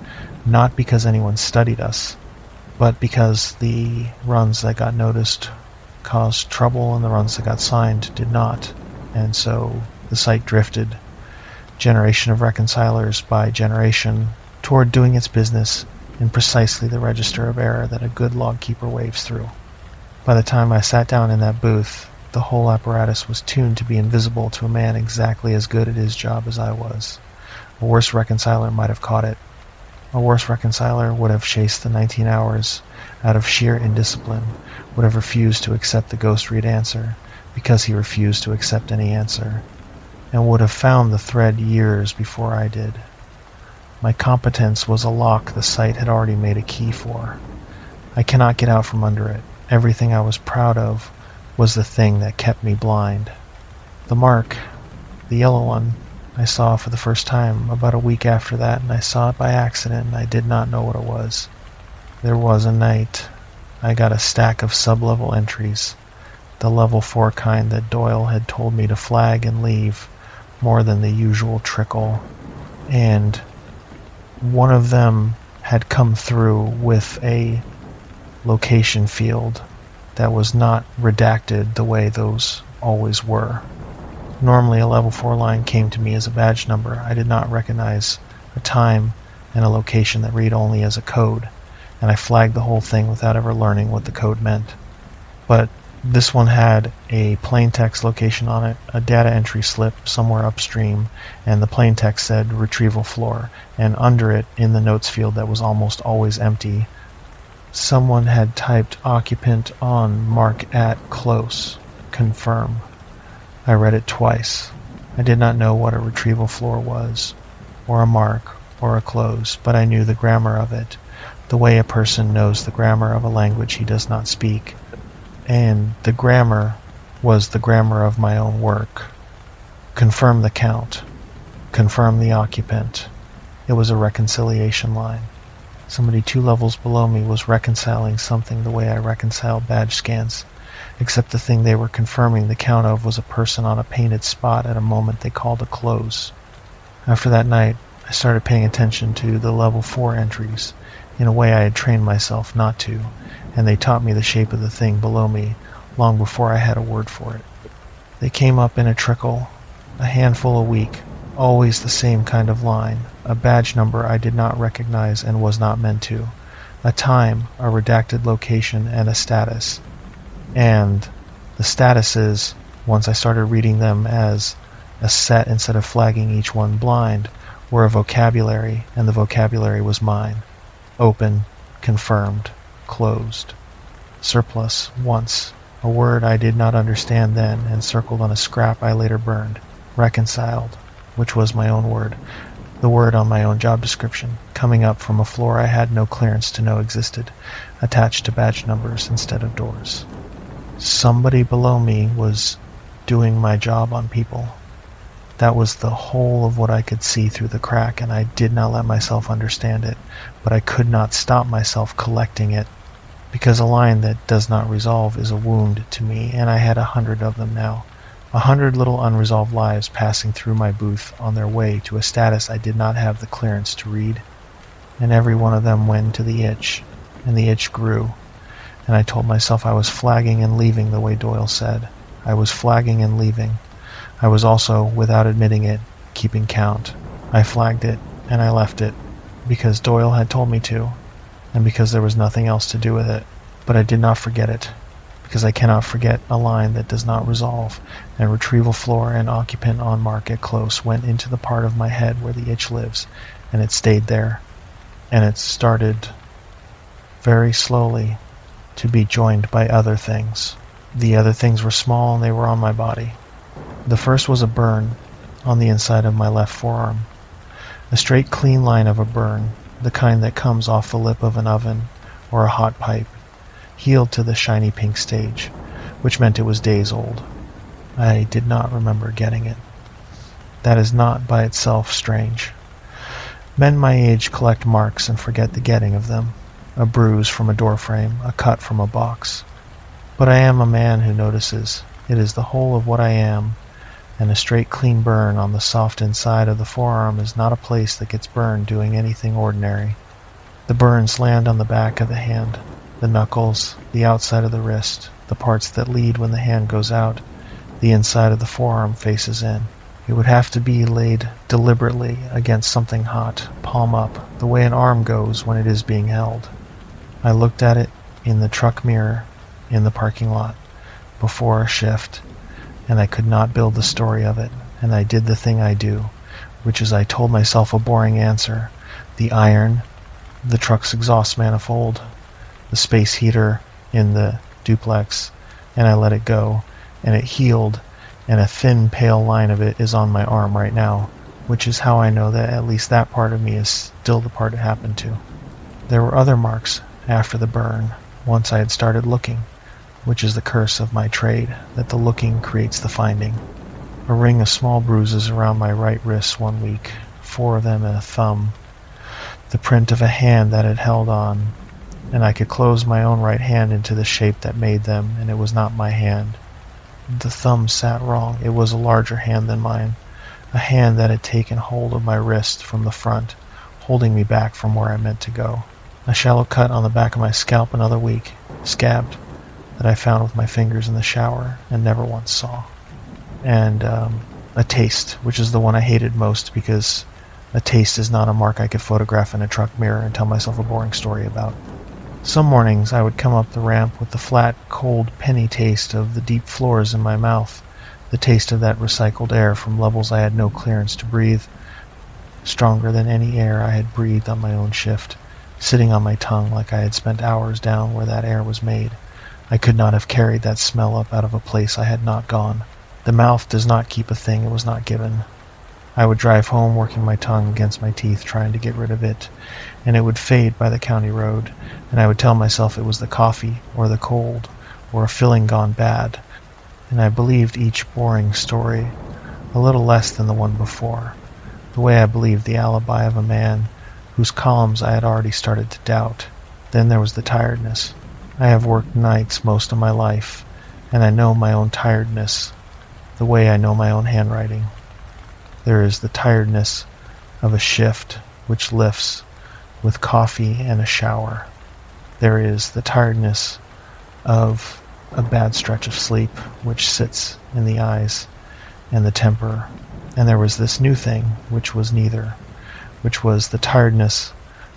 not because anyone studied us, but because the runs that got noticed caused trouble and the runs that got signed did not, and so the site drifted, generation of reconcilers by generation, toward doing its business in precisely the register of error that a good log keeper waves through. By the time I sat down in that booth, the whole apparatus was tuned to be invisible to a man exactly as good at his job as I was. A worse reconciler might have caught it. A worse reconciler would have chased the 19 hours out of sheer indiscipline, would have refused to accept the ghost read answer, because he refused to accept any answer, and would have found the thread years before I did. My competence was a lock the site had already made a key for. I cannot get out from under it. Everything I was proud of was the thing that kept me blind. The mark, the yellow one, I saw for the first time about a week after that, and I saw it by accident, and I did not know what it was. There was a night I got a stack of sub-level entries, the level 4 kind that Doyle had told me to flag and leave, more than the usual trickle, and one of them had come through with a location field that was not redacted the way those always were. Normally a level 4 line came to me as a badge number. I did not recognize a time and a location that read only as a code, and I flagged the whole thing without ever learning what the code meant. But this one had a plain text location on it, a data entry slip somewhere upstream, and the plain text said retrieval floor, and under it, in the notes field that was almost always empty, someone had typed occupant on mark at close, confirm. I read it twice. I did not know what a retrieval floor was, or a mark, or a close, but I knew the grammar of it, the way a person knows the grammar of a language he does not speak. And the grammar was the grammar of my own work. Confirm the count. Confirm the occupant. It was a reconciliation line. Somebody 2 levels below me was reconciling something the way I reconcile badge scans, except the thing they were confirming the count of was a person on a painted spot at a moment they called a close. After that night, I started paying attention to the level 4 entries in a way I had trained myself not to, and they taught me the shape of the thing below me long before I had a word for it. They came up in a trickle, a handful a week, always the same kind of line, a badge number I did not recognize and was not meant to, a time, a redacted location, and a status. And the statuses, once I started reading them as a set instead of flagging each one blind, were a vocabulary, and the vocabulary was mine. Open, confirmed, closed. Surplus, once, a word I did not understand then and circled on a scrap I later burned. Reconciled, which was my own word, the word on my own job description, coming up from a floor I had no clearance to know existed, attached to badge numbers instead of doors. Somebody below me was doing my job on people. That was the whole of what I could see through the crack, and I did not let myself understand it, but I could not stop myself collecting it, because a line that does not resolve is a wound to me, and I had 100 of them now. 100 little unresolved lives passing through my booth on their way to a status I did not have the clearance to read, and every one of them went to the itch, and the itch grew, and I told myself I was flagging and leaving the way Doyle said. I was flagging and leaving. I was also, without admitting it, keeping count. I flagged it, and I left it, because Doyle had told me to, and because there was nothing else to do with it. But I did not forget it, because I cannot forget a line that does not resolve, and retrieval floor and occupant on market close went into the part of my head where the itch lives, and it stayed there, and it started very slowly to be joined by other things. The other things were small, and they were on my body. The first was a burn on the inside of my left forearm. A straight, clean line of a burn, the kind that comes off the lip of an oven or a hot pipe, healed to the shiny pink stage, which meant it was days old. I did not remember getting it. That is not by itself strange. Men my age collect marks and forget the getting of them. A bruise from a doorframe, a cut from a box. But I am a man who notices. It is the whole of what I am, and a straight clean burn on the soft inside of the forearm is not a place that gets burned doing anything ordinary. The burns land on the back of the hand, the knuckles, the outside of the wrist, the parts that lead when the hand goes out, the inside of the forearm faces in. It would have to be laid deliberately against something hot, palm up, the way an arm goes when it is being held. I looked at it in the truck mirror in the parking lot before a shift, and I could not build the story of it, and I did the thing I do, which is I told myself a boring answer. The iron, the truck's exhaust manifold, the space heater in the duplex, and I let it go, and it healed, and a thin, pale line of it is on my arm right now, which is how I know that at least that part of me is still the part it happened to. There were other marks after the burn, once I had started looking, which is the curse of my trade, that the looking creates the finding. A ring of small bruises around my right wrist 1 week, 4 of them and a thumb, the print of a hand that had held on, and I could close my own right hand into the shape that made them, and it was not my hand. The thumb sat wrong. It was a larger hand than mine, a hand that had taken hold of my wrist from the front, holding me back from where I meant to go. A shallow cut on the back of my scalp another week, scabbed, that I found with my fingers in the shower and never once saw. And a taste, which is the one I hated most, because a taste is not a mark I could photograph in a truck mirror and tell myself a boring story about. Some mornings I would come up the ramp with the flat, cold, penny taste of the deep floors in my mouth, the taste of that recycled air from levels I had no clearance to breathe, stronger than any air I had breathed on my own shift, sitting on my tongue like I had spent hours down where that air was made. I could not have carried that smell up out of a place I had not gone. The mouth does not keep a thing it was not given. I would drive home working my tongue against my teeth trying to get rid of it, and it would fade by the county road, and I would tell myself it was the coffee, or the cold, or a filling gone bad, and I believed each boring story a little less than the one before, the way I believed the alibi of a man whose columns I had already started to doubt. Then there was the tiredness. I have worked nights most of my life, and I know my own tiredness the way I know my own handwriting. There is the tiredness of a shift which lifts with coffee and a shower. There is the tiredness of a bad stretch of sleep which sits in the eyes and the temper. And there was this new thing which was neither, which was the tiredness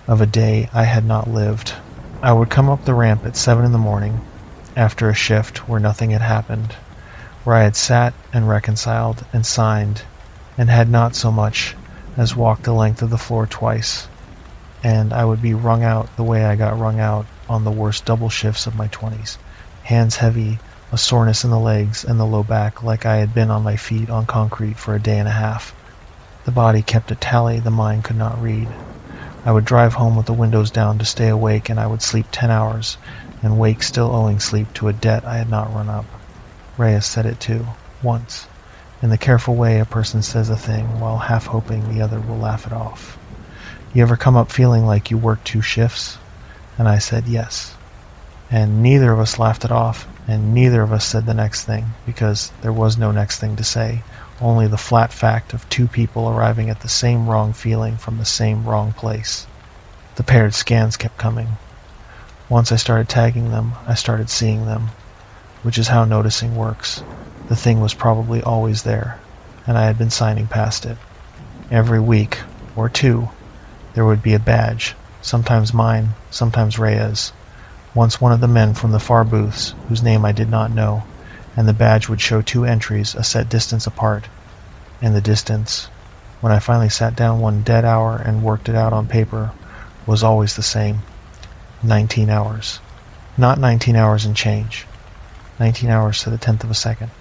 of a day I had not lived. I would come up the ramp at 7 in the morning after a shift where nothing had happened, where I had sat and reconciled and signed and had not so much as walked the length of the floor twice, and I would be wrung out the way I got wrung out on the worst double shifts of my 20s, hands heavy, a soreness in the legs and the low back like I had been on my feet on concrete for a day and a half. The body kept a tally the mind could not read. I would drive home with the windows down to stay awake, and I would sleep 10 hours and wake still owing sleep to a debt I had not run up. Reyes said it too, once, in the careful way a person says a thing while half hoping the other will laugh it off. You ever come up feeling like you worked 2 shifts? And I said yes. And neither of us laughed it off, and neither of us said the next thing, because there was no next thing to say, only the flat fact of 2 people arriving at the same wrong feeling from the same wrong place. The paired scans kept coming. Once I started tagging them, I started seeing them, which is how noticing works. The thing was probably always there, and I had been signing past it. Every week, or 2, there would be a badge, sometimes mine, sometimes Reyes. Once one of the men from the far booths, whose name I did not know, and the badge would show 2 entries a set distance apart. And the distance, when I finally sat down one dead hour and worked it out on paper, was always the same. 19 hours. Not 19 hours and change. 19 hours to the 10th of a second.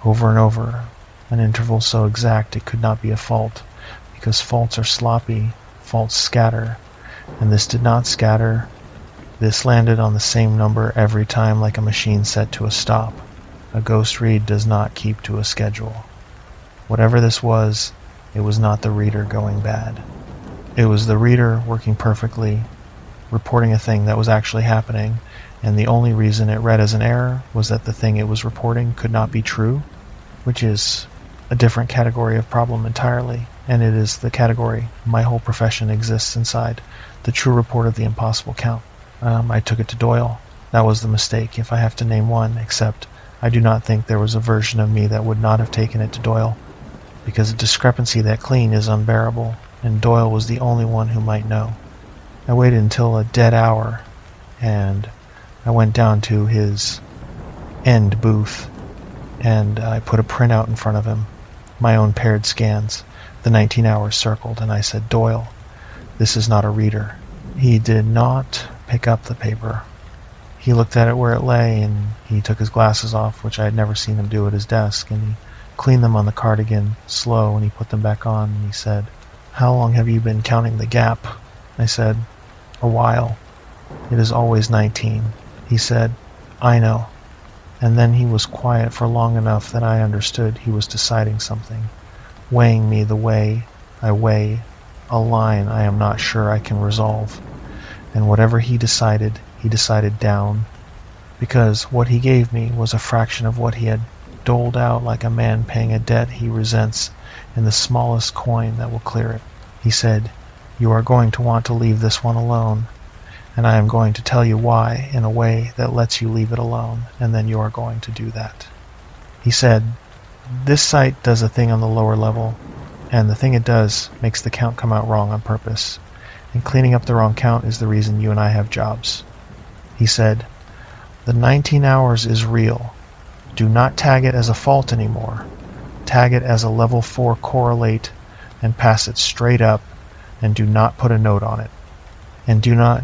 Over and over, an interval so exact it could not be a fault, because faults are sloppy, faults scatter, and this did not scatter. This landed on the same number every time like a machine set to a stop. A ghost read does not keep to a schedule. Whatever this was, it was not the reader going bad. It was the reader working perfectly, reporting a thing that was actually happening, and the only reason it read as an error was that the thing it was reporting could not be true, which is a different category of problem entirely, and it is the category my whole profession exists inside, the true report of the impossible count. I took it to Doyle. That was the mistake, if I have to name one, except I do not think there was a version of me that would not have taken it to Doyle, because a discrepancy that clean is unbearable, and Doyle was the only one who might know. I waited until a dead hour, and I went down to his end booth, and I put a printout in front of him, my own paired scans, the 19 hours circled, and I said, "Doyle, this is not a reader." He did not pick up the paper. He looked at it where it lay, and he took his glasses off, which I had never seen him do at his desk, and he cleaned them on the cardigan, slow, and he put them back on, and he said, "How long have you been counting the gap?" I said, "A while. It is always 19. He said, "I know." And then he was quiet for long enough that I understood he was deciding something, weighing me the way I weigh a line I am not sure I can resolve. And whatever he decided down, because what he gave me was a fraction of what he had doled out like a man paying a debt he resents in the smallest coin that will clear it. He said, "You are going to want to leave this one alone, and I am going to tell you why in a way that lets you leave it alone, and then you are going to do that." He said, "This site does a thing on the lower level, and the thing it does makes the count come out wrong on purpose, and cleaning up the wrong count is the reason you and I have jobs." He said, "The 19 hours is real. Do not tag it as a fault anymore. Tag it as a level 4 correlate and pass it straight up, and do not put a note on it. And do not,"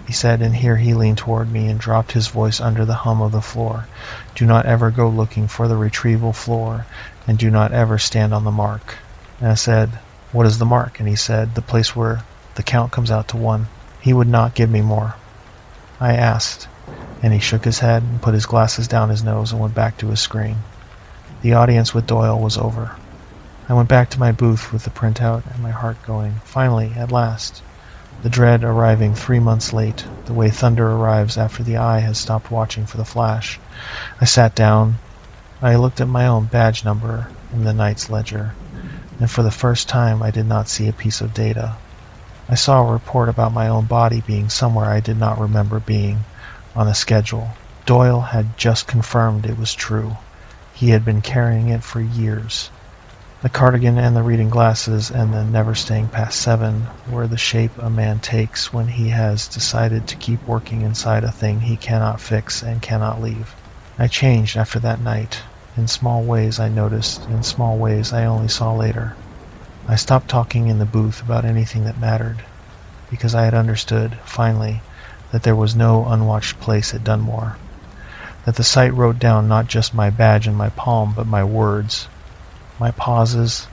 he said, and here he leaned toward me and dropped his voice under the hum of the floor, "do not ever go looking for the retrieval floor, and do not ever stand on the mark." And I said, "What is the mark?" And he said, "The place where the count comes out to 1. He would not give me more. I asked, and he shook his head and put his glasses down his nose and went back to his screen. The audience with Doyle was over. I went back to my booth with the printout and my heart going, finally, at last, The dread arriving 3 months late, the way thunder arrives after the eye has stopped watching for the flash. I sat down. I looked at my own badge number in the night's ledger, and for the first time I did not see a piece of data. I saw a report about my own body being somewhere I did not remember being, on a schedule. Doyle had just confirmed it was true. He had been carrying it for years. The cardigan and the reading glasses and the never staying past 7 were the shape a man takes when he has decided to keep working inside a thing he cannot fix and cannot leave. I changed after that night. In small ways I noticed, in small ways I only saw later. I stopped talking in the booth about anything that mattered, because I had understood, finally, that there was no unwatched place at Dunmore. That the site wrote down not just my badge and my palm, but my words, my pauses,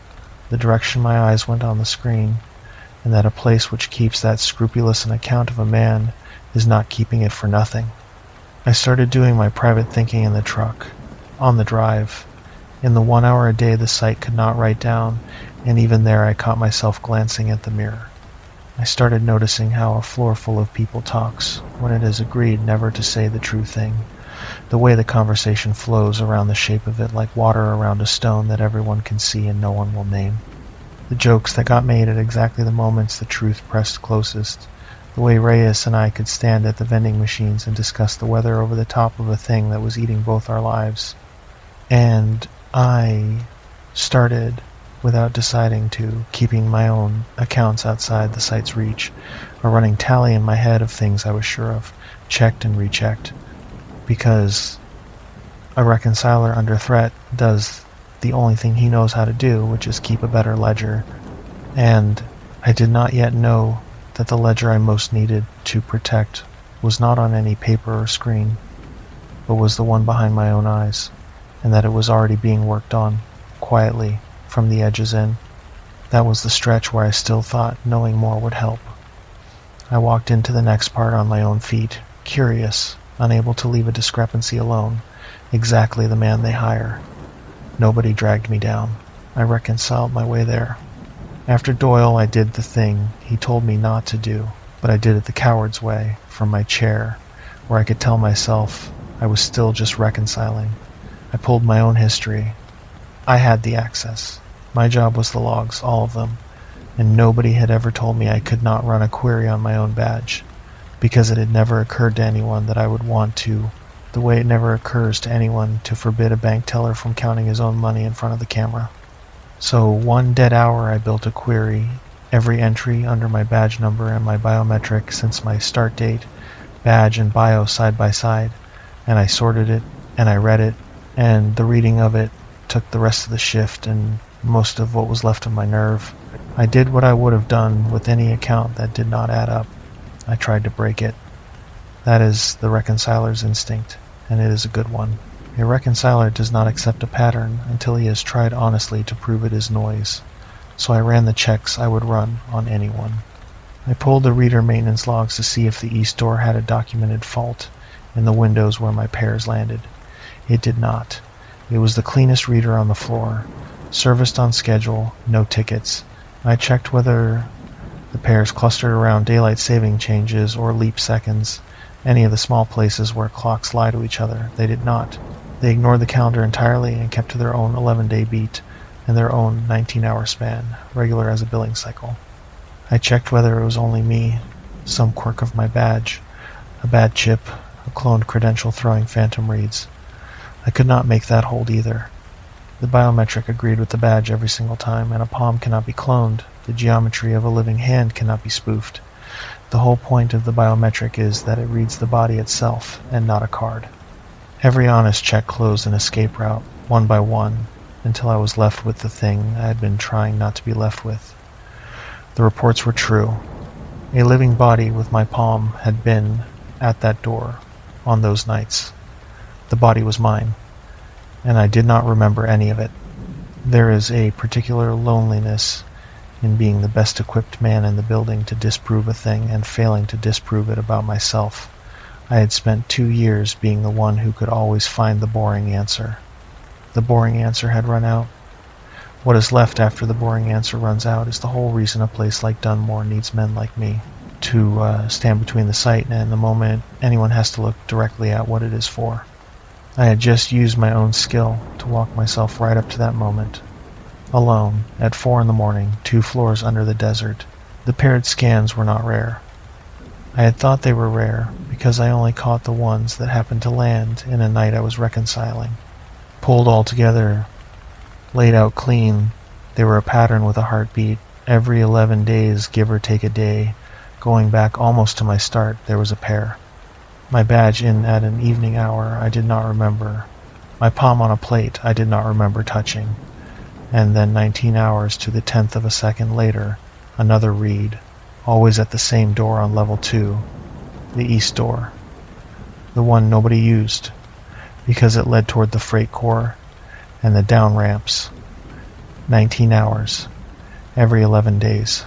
the direction my eyes went on the screen, and that a place which keeps that scrupulous an account of a man is not keeping it for nothing. I started doing my private thinking in the truck, on the drive. In the 1 hour a day the site could not write down, and even there I caught myself glancing at the mirror. I started noticing how a floor full of people talks when it has agreed never to say the true thing. The way the conversation flows around the shape of it like water around a stone that everyone can see and no one will name. The jokes that got made at exactly the moments the truth pressed closest. The way Reyes and I could stand at the vending machines and discuss the weather over the top of a thing that was eating both our lives. And I started, without deciding to, keeping my own accounts outside the site's reach, a running tally in my head of things I was sure of, checked and rechecked. Because a reconciler under threat does the only thing he knows how to do, which is keep a better ledger. And I did not yet know that the ledger I most needed to protect was not on any paper or screen, but was the one behind my own eyes, and that it was already being worked on, quietly, from the edges in. That was the stretch where I still thought knowing more would help. I walked into the next part on my own feet, curious, unable to leave a discrepancy alone, exactly the man they hire. Nobody dragged me down. I reconciled my way there. After Doyle, I did the thing he told me not to do, but I did it the coward's way, from my chair, where I could tell myself I was still just reconciling. I pulled my own history. I had the access. My job was the logs, all of them, and nobody had ever told me I could not run a query on my own badge, because it had never occurred to anyone that I would want to, the way it never occurs to anyone to forbid a bank teller from counting his own money in front of the camera. So 1 dead hour I built a query, every entry under my badge number and my biometric since my start date, badge and bio side by side, and I sorted it, and I read it, and the reading of it took the rest of the shift and most of what was left of my nerve. I did what I would have done with any account that did not add up. I tried to break it. That is the reconciler's instinct, and it is a good one. A reconciler does not accept a pattern until he has tried honestly to prove it is noise. So I ran the checks I would run on anyone. I pulled the reader maintenance logs to see if the east door had a documented fault in the windows where my pairs landed. It did not. It was the cleanest reader on the floor. Serviced on schedule, no tickets. I checked whether the pairs clustered around daylight saving changes or leap seconds, any of the small places where clocks lie to each other. They did not. They ignored the calendar entirely and kept to their own 11-day beat and their own 19-hour span, regular as a billing cycle. I checked whether it was only me, some quirk of my badge, a bad chip, a cloned credential throwing phantom reads. I could not make that hold either. The biometric agreed with the badge every single time, and a palm cannot be cloned. The geometry of a living hand cannot be spoofed. The whole point of the biometric is that it reads the body itself, and not a card. Every honest check closed an escape route, one by one, until I was left with the thing I had been trying not to be left with. The reports were true. A living body with my palm had been at that door on those nights. The body was mine, and I did not remember any of it. There is a particular loneliness in being the best equipped man in the building to disprove a thing and failing to disprove it about myself. I had spent 2 years being the one who could always find the boring answer. The boring answer had run out. What is left after the boring answer runs out is the whole reason a place like Dunmore needs men like me. to stand between the sight and the moment anyone has to look directly at what it is for. I had just used my own skill to walk myself right up to that moment, alone, at 4 in the morning, 2 floors under the desert. The paired scans were not rare. I had thought they were rare because I only caught the ones that happened to land in a night I was reconciling. Pulled all together, laid out clean, they were a pattern with a heartbeat. Every 11 days, give or take a day, going back almost to my start, there was a pair. My badge in at an evening hour I did not remember. My palm on a plate I did not remember touching. And then 19 hours to the 10th of a second later, another read, always at the same door on level 2, the east door. The one nobody used, because it led toward the freight core and the down ramps. 19 hours, every 11 days,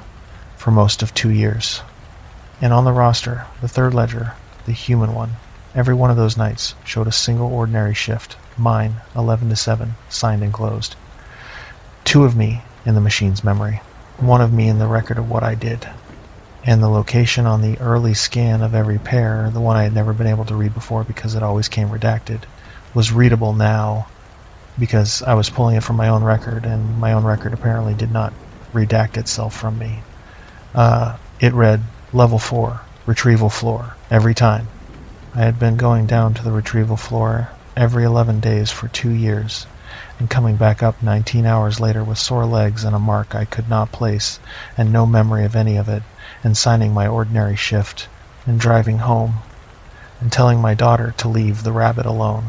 for most of 2 years. And on the roster, the third ledger, the human one, every one of those nights showed a single ordinary shift, mine, 11 to 7, signed and closed. 2 of me in the machine's memory, 1 of me in the record of what I did. And the location on the early scan of every pair, the one I had never been able to read before because it always came redacted, was readable now because I was pulling it from my own record, and my own record apparently did not redact itself from me. It read, level 4, retrieval floor, every time. I had been going down to the retrieval floor every 11 days for 2 years, and coming back up 19 hours later with sore legs and a mark I could not place, and no memory of any of it, and signing my ordinary shift, and driving home, and telling my daughter to leave the rabbit alone.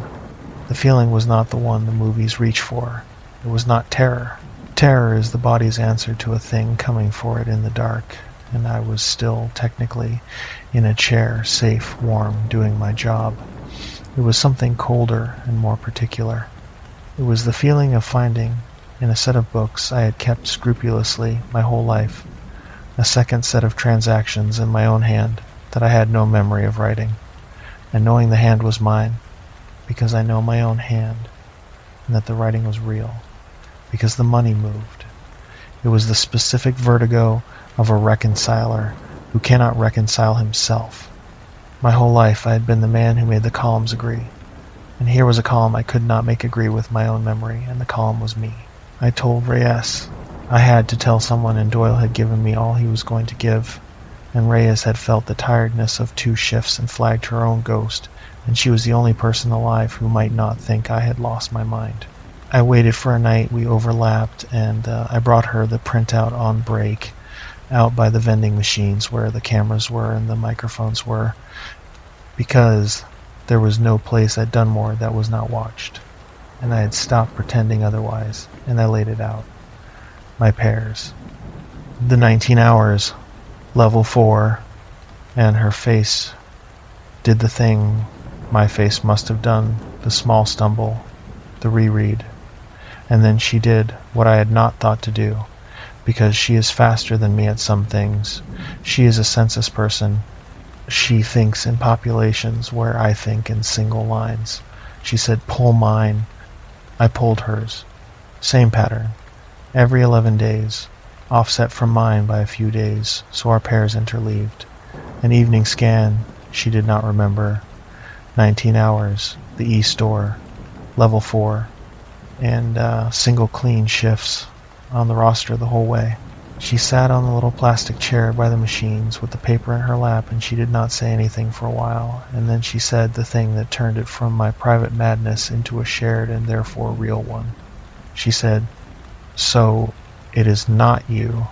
The feeling was not the one the movies reach for. It was not terror. Terror is the body's answer to a thing coming for it in the dark, and I was still, technically, in a chair, safe, warm, doing my job. It was something colder and more particular. It was the feeling of finding, in a set of books I had kept scrupulously my whole life, a second set of transactions in my own hand that I had no memory of writing, and knowing the hand was mine, because I know my own hand, and that the writing was real, because the money moved. It was the specific vertigo of a reconciler who cannot reconcile himself. My whole life I had been the man who made the columns agree, and here was a column I could not make agree with my own memory, and the column was me. I told Reyes I had to tell someone, and Doyle had given me all he was going to give, and Reyes had felt the tiredness of 2 shifts and flagged her own ghost, and she was the only person alive who might not think I had lost my mind. I waited for a night we overlapped, and I brought her the printout on break, out by the vending machines where the cameras were and the microphones were, because there was no place at Dunmore that was not watched, and I had stopped pretending otherwise, and I laid it out. My pairs. The 19 hours, level 4, and her face did the thing my face must have done, the small stumble, the reread. And then she did what I had not thought to do, because she is faster than me at some things. She is a census person. She thinks in populations where I think in single lines. She said, pull mine. I pulled hers. Same pattern. Every 11 days, offset from mine by a few days, so our pairs interleaved. An evening scan, she did not remember. 19 hours, the east door, level 4, and single clean shifts on the roster the whole way. She sat on the little plastic chair by the machines with the paper in her lap, and she did not say anything for a while, and then she said the thing that turned it from my private madness into a shared and therefore real one. She said, "So, it is not you?"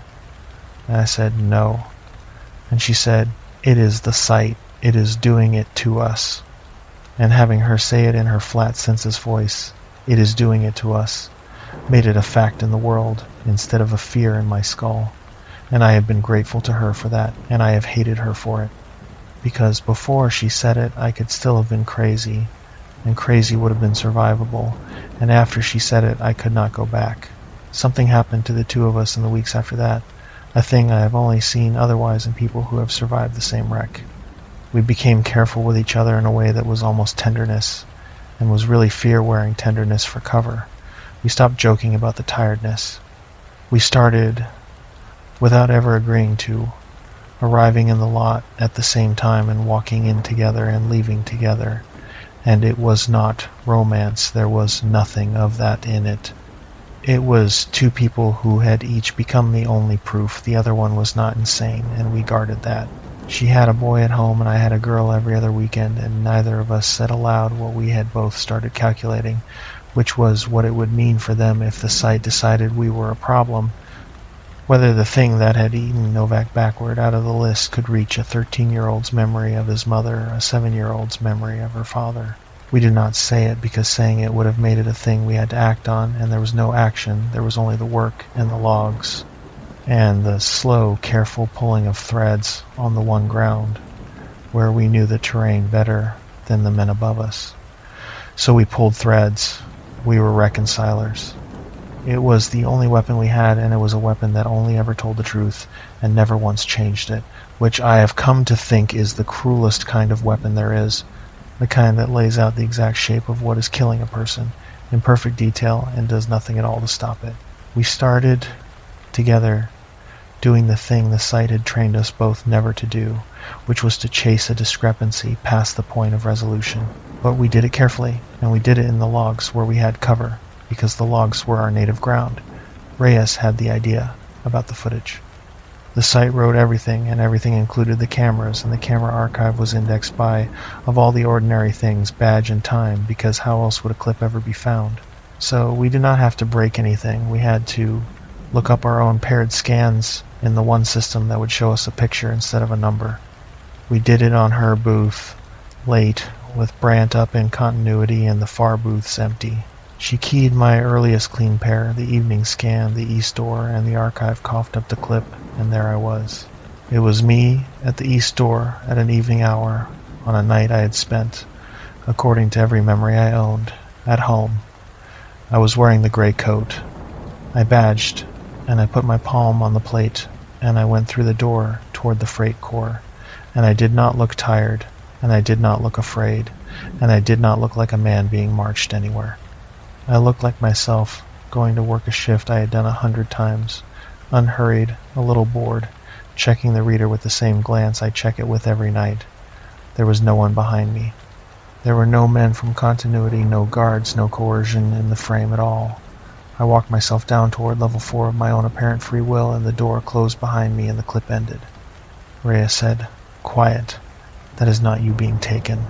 And I said, "No." And she said, "It is the sight. It is doing it to us." And having her say it in her flat census voice, "It is doing it to us," made it a fact in the world instead of a fear in my skull. And I have been grateful to her for that, and I have hated her for it. Because before she said it, I could still have been crazy, and crazy would have been survivable, and after she said it, I could not go back. Something happened to the 2 of us in the weeks after that, a thing I have only seen otherwise in people who have survived the same wreck. We became careful with each other in a way that was almost tenderness, and was really fear wearing tenderness for cover. We stopped joking about the tiredness. We started, without ever agreeing to, arriving in the lot at the same time and walking in together and leaving together. And it was not romance. There was nothing of that in it. It was two people who had each become the only proof the other one was not insane, and we guarded that. She had a boy at home and I had a girl every other weekend, and neither of us said aloud what we had both started calculating, which was what it would mean for them if the site decided we were a problem, whether the thing that had eaten Novak backward out of the list could reach a 13-year-old's memory of his mother, a 7-year-old's memory of her father. We did not say it because saying it would have made it a thing we had to act on, and there was no action, there was only the work and the logs, and the slow, careful pulling of threads on the one ground, where we knew the terrain better than the men above us. So we pulled threads. We were reconcilers. It was the only weapon we had, and it was a weapon that only ever told the truth and never once changed it, which I have come to think is the cruelest kind of weapon there is, the kind that lays out the exact shape of what is killing a person in perfect detail and does nothing at all to stop it. We started together doing the thing the site had trained us both never to do, which was to chase a discrepancy past the point of resolution. But we did it carefully, and we did it in the logs where we had cover, because the logs were our native ground. Reyes had the idea about the footage. The site wrote everything, and everything included the cameras, and the camera archive was indexed by, of all the ordinary things, badge and time, because how else would a clip ever be found? So we did not have to break anything. We had to look up our own paired scans in the one system that would show us a picture instead of a number. We did it on her booth, late, with Brant up in continuity and the far booths empty. She keyed my earliest clean pair, the evening scan, the east door, and the archive coughed up the clip, and there I was. It was me at the east door at an evening hour on a night I had spent, according to every memory I owned, at home. I was wearing the gray coat. I badged, and I put my palm on the plate, and I went through the door toward the freight core, and I did not look tired, and I did not look afraid, and I did not look like a man being marched anywhere. I looked like myself, going to work a shift I had done 100 times, unhurried, a little bored, checking the reader with the same glance I check it with every night. There was no one behind me. There were no men from continuity, no guards, no coercion in the frame at all. I walked myself down toward level 4 of my own apparent free will, and the door closed behind me and the clip ended. Rhea said, "Quiet. That is not you being taken."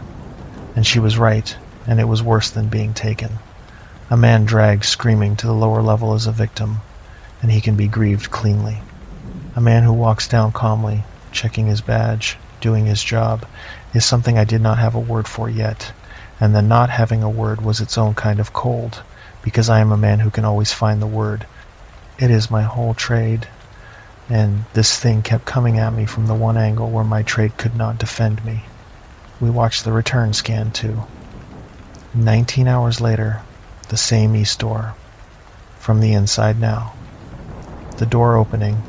And she was right, and it was worse than being taken. A man dragged screaming to the lower level is a victim, and he can be grieved cleanly. A man who walks down calmly, checking his badge, doing his job, is something I did not have a word for yet, and the not having a word was its own kind of cold, because I am a man who can always find the word. It is my whole trade, and this thing kept coming at me from the one angle where my trade could not defend me. We watched the return scan too. 19 hours later, the same east door. From the inside now. The door opening,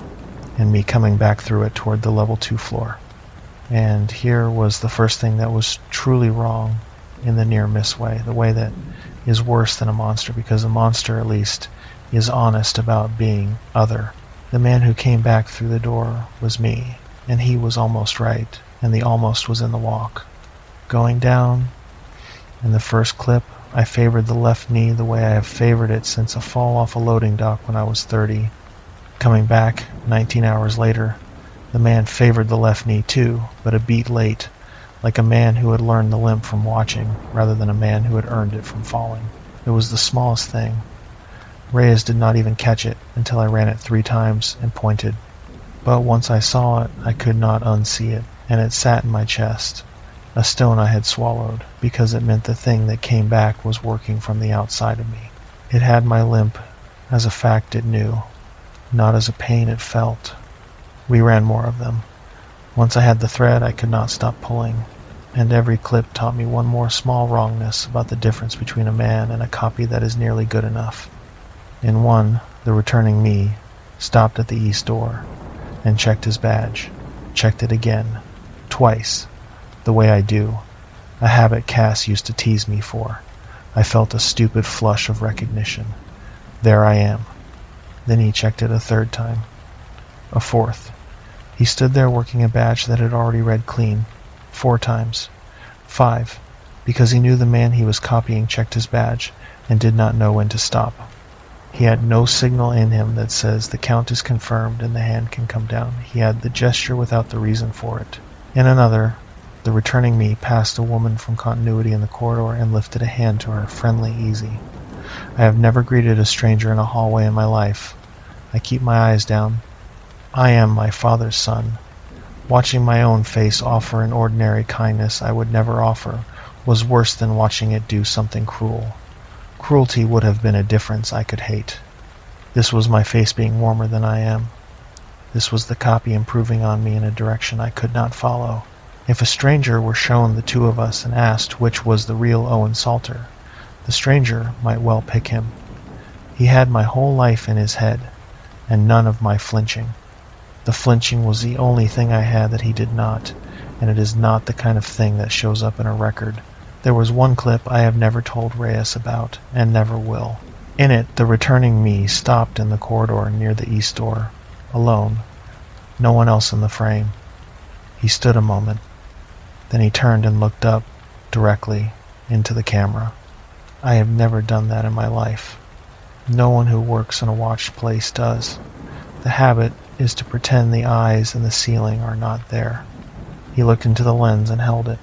and me coming back through it toward the level 2 floor. And here was the first thing that was truly wrong in the near-miss way, the way that is worse than a monster, because a monster, at least, is honest about being other. The man who came back through the door was me, and he was almost right, and the almost was in the walk. Going down, in the first clip, I favored the left knee the way I have favored it since a fall off a loading dock when I was 30. Coming back, 19 hours later, the man favored the left knee too, but a beat late, like a man who had learned the limp from watching, rather than a man who had earned it from falling. It was the smallest thing. Reyes did not even catch it until I ran it 3 times and pointed. But once I saw it, I could not unsee it, and it sat in my chest. A stone I had swallowed, because it meant the thing that came back was working from the outside of me. It had my limp, as a fact it knew, not as a pain it felt. We ran more of them. Once I had the thread, I could not stop pulling, and every clip taught me one more small wrongness about the difference between a man and a copy that is nearly good enough. In one, the returning me stopped at the east door and checked his badge, checked it again, twice, the way I do, a habit Cass used to tease me for. I felt a stupid flush of recognition. There I am. Then he checked it a 3rd time, a 4th. He stood there working a badge that had already read clean 4 times. 5, because he knew the man he was copying checked his badge and did not know when to stop. He had no signal in him that says the count is confirmed and the hand can come down. He had the gesture without the reason for it. In another, the returning me passed a woman from continuity in the corridor and lifted a hand to her, friendly, easy. I have never greeted a stranger in a hallway in my life. I keep my eyes down. I am my father's son. Watching my own face offer an ordinary kindness I would never offer was worse than watching it do something cruel. Cruelty would have been a difference I could hate. This was my face being warmer than I am. This was the copy improving on me in a direction I could not follow. If a stranger were shown the 2 of us and asked which was the real Owen Salter, the stranger might well pick him. He had my whole life in his head, and none of my flinching. The flinching was the only thing I had that he did not, and it is not the kind of thing that shows up in a record. There was one clip I have never told Reyes about, and never will. In it, the returning me stopped in the corridor near the east door, alone, no one else in the frame. He stood a moment. Then he turned and looked up, directly, into the camera. I have never done that in my life. No one who works in a watched place does. The habit is to pretend the eyes and the ceiling are not there. He looked into the lens and held it.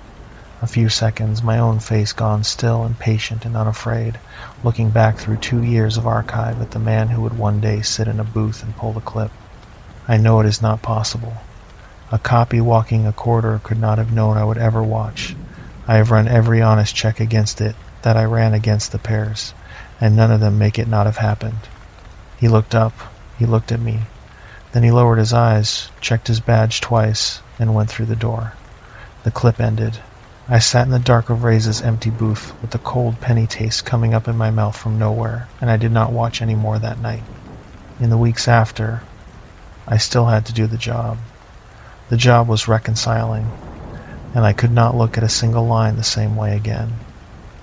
A few seconds, my own face gone still and patient and unafraid, looking back through 2 years of archive at the man who would one day sit in a booth and pull the clip. I know it is not possible. A copy walking a corridor could not have known I would ever watch. I have run every honest check against it that I ran against the pairs, and none of them make it not have happened. He looked up. He looked at me. Then he lowered his eyes, checked his badge twice, and went through the door. The clip ended. I sat in the dark of Reyes' empty booth with the cold penny taste coming up in my mouth from nowhere, and I did not watch any more that night. In the weeks after, I still had to do the job. The job was reconciling, and I could not look at a single line the same way again.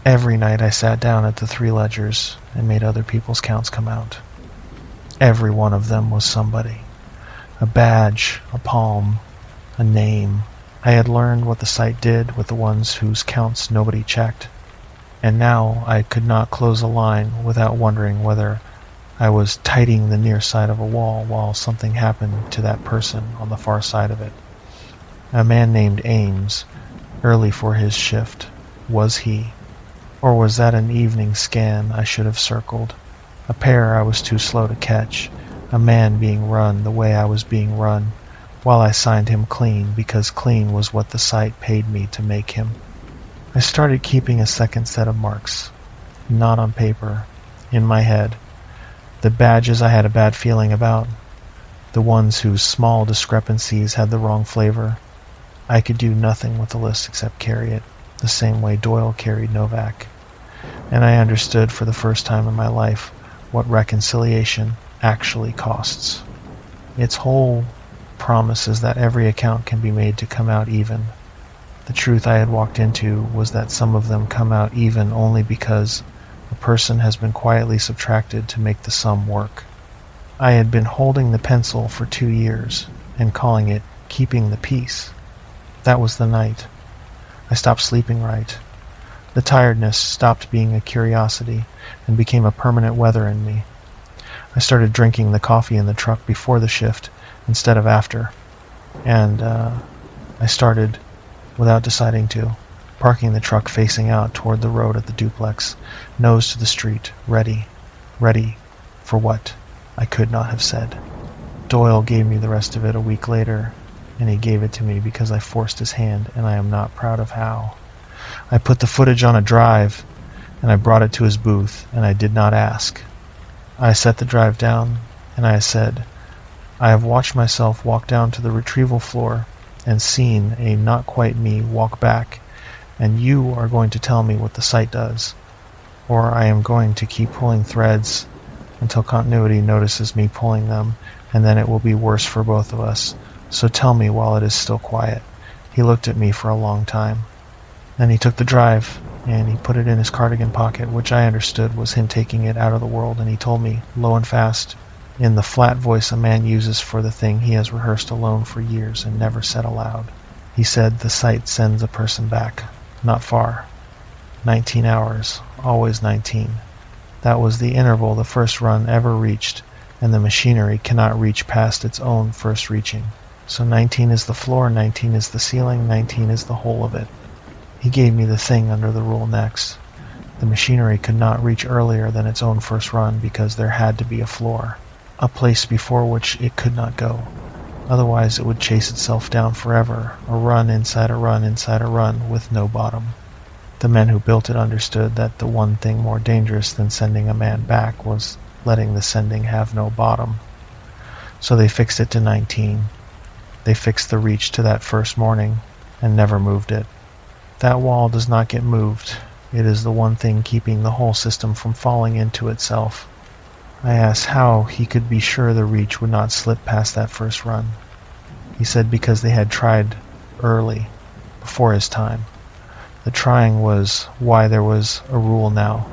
Every night I sat down at the 3 ledgers and made other people's counts come out. Every one of them was somebody. A badge, a palm, a name. I had learned what the site did with the ones whose counts nobody checked, and now I could not close a line without wondering whether I was tidying the near side of a wall while something happened to that person on the far side of it. A man named Ames, early for his shift. Was he? Or was that an evening scan I should have circled? A pair I was too slow to catch. A man being run the way I was being run, while I signed him clean because clean was what the site paid me to make him. I started keeping a second set of marks. Not on paper. In my head. The badges I had a bad feeling about. The ones whose small discrepancies had the wrong flavor. I could do nothing with the list except carry it, the same way Doyle carried Novak. And I understood for the first time in my life what reconciliation actually costs. Its whole promise is that every account can be made to come out even. The truth I had walked into was that some of them come out even only because a person has been quietly subtracted to make the sum work. I had been holding the pencil for 2 years and calling it keeping the peace. That was the night. I stopped sleeping right. The tiredness stopped being a curiosity and became a permanent weather in me. I started drinking the coffee in the truck before the shift instead of after. And I started, without deciding to, parking the truck facing out toward the road at the duplex, nose to the street, ready. Ready for what? I could not have said. Doyle gave me the rest of it a week later, and he gave it to me because I forced his hand, and I am not proud of how. I put the footage on a drive, and I brought it to his booth, and I did not ask. I set the drive down, and I said, I have watched myself walk down to the retrieval floor and seen a not quite me walk back, and you are going to tell me what the site does, or I am going to keep pulling threads until continuity notices me pulling them, and then it will be worse for both of us. So tell me while it is still quiet. He looked at me for a long time. Then he took the drive, and he put it in his cardigan pocket, which I understood was him taking it out of the world, and he told me, low and fast, in the flat voice a man uses for the thing he has rehearsed alone for years and never said aloud. He said the sight sends a person back, not far. 19 hours, always 19. That was the interval the first run ever reached, and the machinery cannot reach past its own first reaching. So 19 is the floor, 19 is the ceiling, 19 is the whole of it. He gave me the thing under the rule next. The machinery could not reach earlier than its own first run because there had to be a floor, a place before which it could not go. Otherwise it would chase itself down forever, a run inside a run inside a run with no bottom. The men who built it understood that the one thing more dangerous than sending a man back was letting the sending have no bottom. So they fixed it to 19. They fixed the reach to that first morning and never moved it. That wall does not get moved. It is the one thing keeping the whole system from falling into itself. I asked how he could be sure the reach would not slip past that first run. He said because they had tried early, before his time. The trying was why there was a rule now.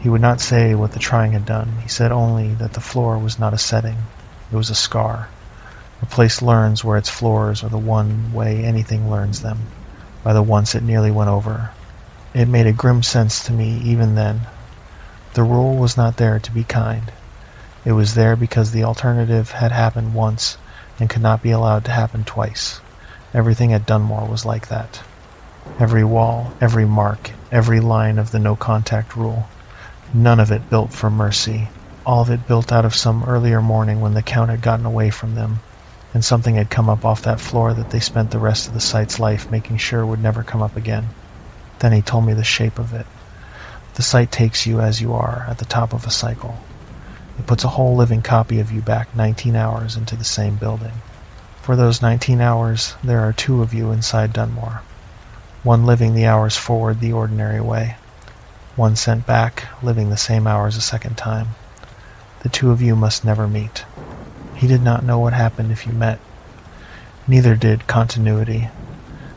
He would not say what the trying had done. He said only that the floor was not a setting. It was a scar. A place learns where its floors are the one way anything learns them, by the once it nearly went over. It made a grim sense to me even then. The rule was not there to be kind. It was there because the alternative had happened once and could not be allowed to happen twice. Everything at Dunmore was like that. Every wall, every mark, every line of the no-contact rule. None of it built for mercy. All of it built out of some earlier morning when the count had gotten away from them, and something had come up off that floor that they spent the rest of the site's life making sure would never come up again. Then he told me the shape of it. The site takes you as you are, at the top of a cycle. It puts a whole living copy of you back 19 hours into the same building. For those 19 hours, there are two of you inside Dunmore. One living the hours forward the ordinary way. One sent back, living the same hours a second time. The two of you must never meet. He did not know what happened if you met. Neither did continuity.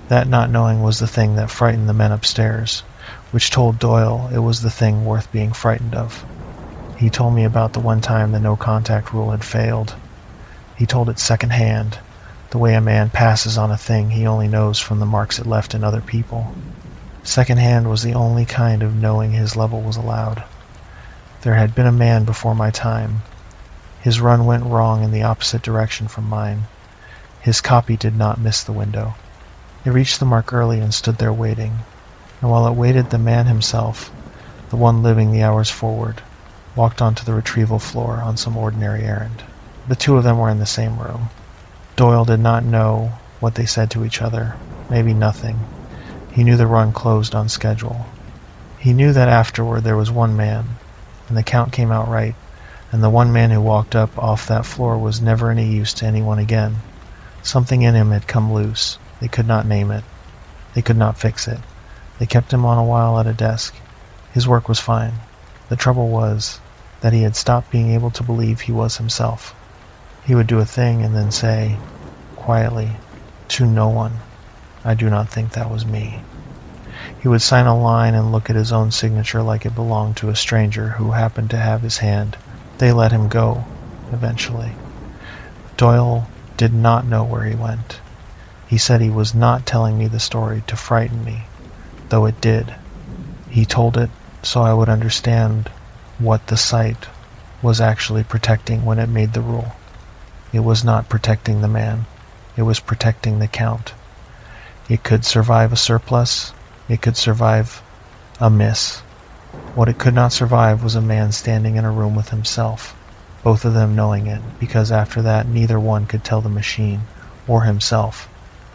That not knowing was the thing that frightened the men upstairs, which told Doyle it was the thing worth being frightened of. He told me about the one time the no-contact rule had failed. He told it second-hand, the way a man passes on a thing he only knows from the marks it left in other people. Second-hand was the only kind of knowing his level was allowed. There had been a man before my time. His run went wrong in the opposite direction from mine. His copy did not miss the window. It reached the mark early and stood there waiting. And while it waited, the man himself, the one living the hours forward, walked onto the retrieval floor on some ordinary errand. The two of them were in the same room. Doyle did not know what they said to each other, maybe nothing. He knew the run closed on schedule. He knew that afterward there was one man, and the count came out right, and the one man who walked up off that floor was never any use to anyone again. Something in him had come loose. They could not name it. They could not fix it. They kept him on a while at a desk. His work was fine. The trouble was that he had stopped being able to believe he was himself. He would do a thing and then say, quietly, to no one, "I do not think that was me." He would sign a line and look at his own signature like it belonged to a stranger who happened to have his hand. They let him go, eventually. Doyle did not know where he went. He said he was not telling me the story to frighten me, though it did. He told it so I would understand what the site was actually protecting when it made the rule. It was not protecting the man. It was protecting the count. It could survive a surplus. It could survive a miss. What it could not survive was a man standing in a room with himself, both of them knowing it, because after that neither one could tell the machine, or himself,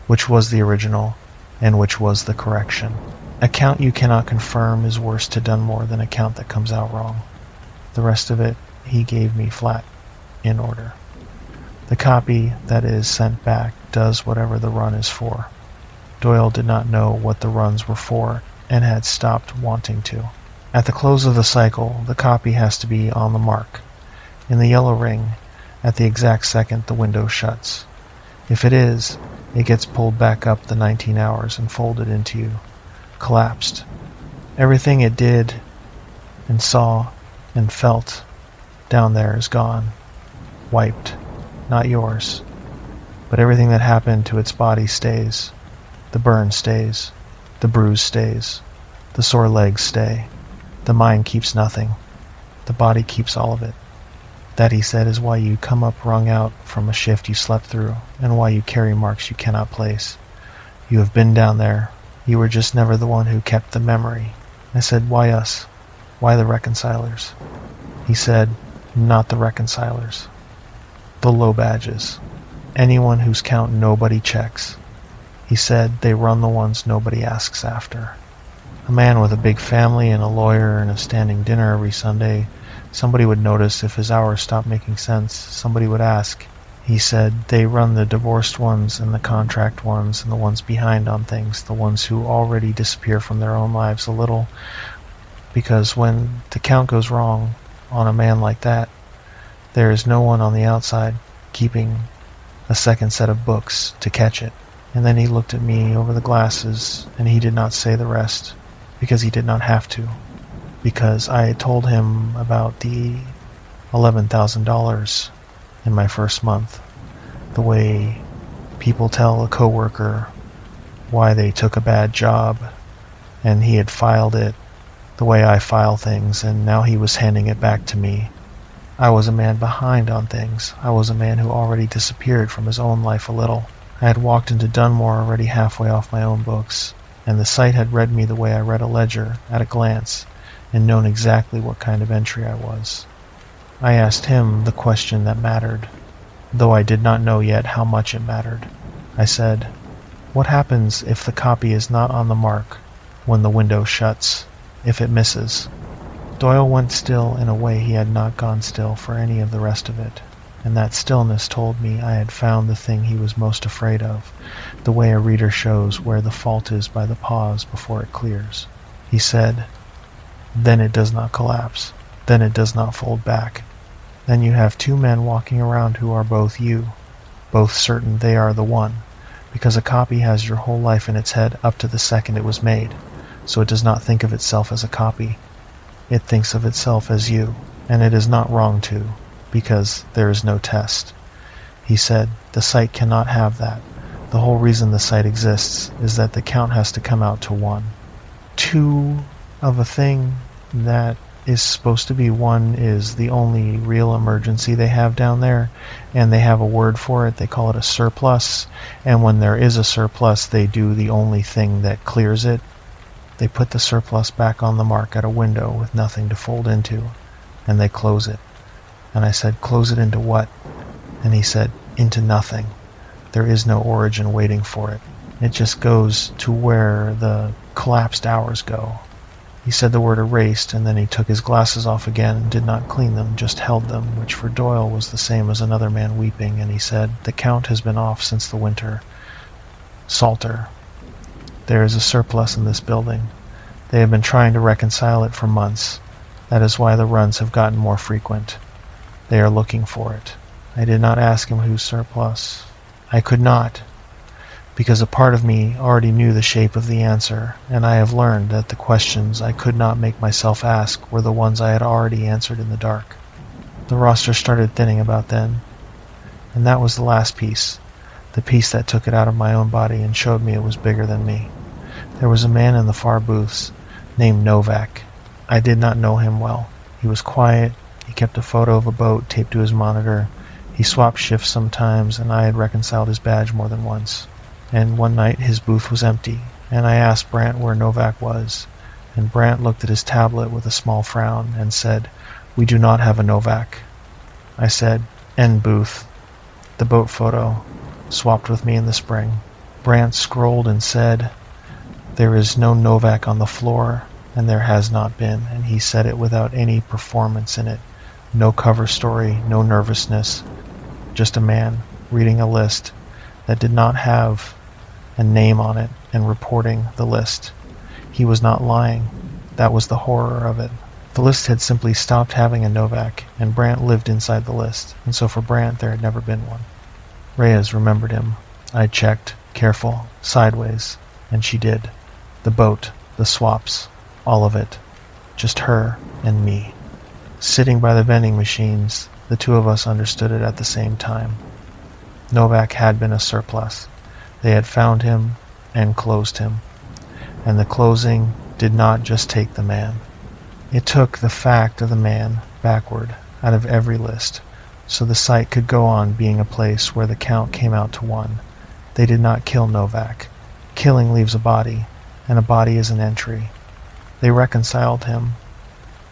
which was the original and which was the correction. A count you cannot confirm is worse to Dunmore than a count that comes out wrong. The rest of it he gave me flat, in order. The copy that is sent back does whatever the run is for. Doyle did not know what the runs were for and had stopped wanting to. At the close of the cycle, the copy has to be on the mark. In the yellow ring, at the exact second the window shuts. If it is, it gets pulled back up the 19 hours and folded into you, collapsed. Everything it did and saw and felt down there is gone. Wiped. Not yours. But everything that happened to its body stays. The burn stays. The bruise stays. The sore legs stay. The mind keeps nothing. The body keeps all of it. That, he said, is why you come up wrung out from a shift you slept through, and why you carry marks you cannot place. You have been down there. You were just never the one who kept the memory. I said, why us? Why the reconcilers? He said, not the reconcilers. The low badges. Anyone whose count nobody checks. He said, they run the ones nobody asks after. A man with a big family and a lawyer and a standing dinner every Sunday. Somebody would notice if his hours stopped making sense. Somebody would ask. He said, they run the divorced ones and the contract ones and the ones behind on things, the ones who already disappear from their own lives a little. Because when the count goes wrong on a man like that, there is no one on the outside keeping a second set of books to catch it. And then he looked at me over the glasses, and he did not say the rest, because he did not have to. Because I had told him about the $11,000 in my first month. The way people tell a coworker why they took a bad job, and he had filed it the way I file things, and now he was handing it back to me. I was a man behind on things. I was a man who already disappeared from his own life a little. I had walked into Dunmore already halfway off my own books, and the site had read me the way I read a ledger at a glance, and known exactly what kind of entry I was. I asked him the question that mattered, though I did not know yet how much it mattered. I said, what happens if the copy is not on the mark when the window shuts, if it misses? Doyle went still in a way he had not gone still for any of the rest of it, and that stillness told me I had found the thing he was most afraid of, the way a reader shows where the fault is by the pause before it clears. He said, then it does not collapse. Then it does not fold back. Then you have two men walking around who are both you, both certain they are the one, because a copy has your whole life in its head up to the second it was made, so it does not think of itself as a copy. It thinks of itself as you, and it is not wrong to, because there is no test. He said, the site cannot have that. The whole reason the site exists is that the count has to come out to one. Two of a thing that is supposed to be one is the only real emergency they have down there, and they have a word for it. They call it a surplus, and when there is a surplus, they do the only thing that clears it. They put the surplus back on the mark at a window with nothing to fold into, and they close it. And I said, close it into what? And he said, into nothing. There is no origin waiting for it. It just goes to where the collapsed hours go. He said the word erased, and then he took his glasses off again and did not clean them, just held them, which for Doyle was the same as another man weeping, and he said, the count has been off since the winter. Salter. There is a surplus in this building. They have been trying to reconcile it for months. That is why the runs have gotten more frequent. They are looking for it. I did not ask him whose surplus. I could not, because a part of me already knew the shape of the answer, and I have learned that the questions I could not make myself ask were the ones I had already answered in the dark. The roster started thinning about then, and that was the last piece, the piece that took it out of my own body and showed me it was bigger than me. There was a man in the far booths named Novak. I did not know him well. He was quiet. He kept a photo of a boat taped to his monitor. He swapped shifts sometimes, and I had reconciled his badge more than once. And one night his booth was empty, and I asked Brant where Novak was, and Brant looked at his tablet with a small frown and said, we do not have a Novak. I said, end booth. The boat photo, swapped with me in the spring. Brant scrolled and said, there is no Novak on the floor, and there has not been, and he said it without any performance in it. No cover story, no nervousness, just a man reading a list that did not have a name on it and reporting the list. He was not lying. That was the horror of it. The list had simply stopped having a Novak, and Brant lived inside the list, and so for Brant there had never been one. Reyes remembered him. I checked, careful, sideways, and she did. The boat, the swaps, all of it. Just her and me. Sitting by the vending machines, The two of us understood it at the same time. Novak had been a surplus. They had found him and closed him. And the closing did not just take the man. It took the fact of the man backward out of every list, so the site could go on being a place where the count came out to 1. They did not kill Novak. Killing leaves a body, and a body is an entry. They reconciled him.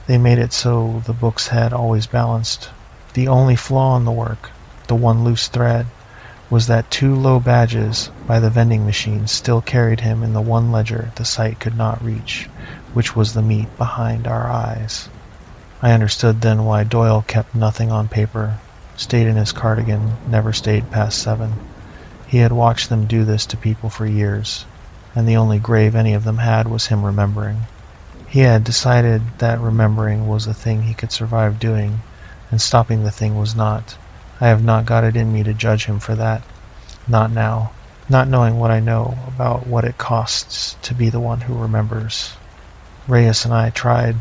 They made it so the book's head always balanced. The only flaw in the work, the one loose thread, was that 2 low badges by the vending machine still carried him in the one ledger the site could not reach, which was the meat behind our eyes. I understood then why Doyle kept nothing on paper, stayed in his cardigan, never stayed past 7. He had watched them do this to people for years, and the only grave any of them had was him remembering. He had decided that remembering was a thing he could survive doing, and stopping the thing was not. I have not got it in me to judge him for that. Not now. Not knowing what I know about what it costs to be the one who remembers. Reyes and I tried,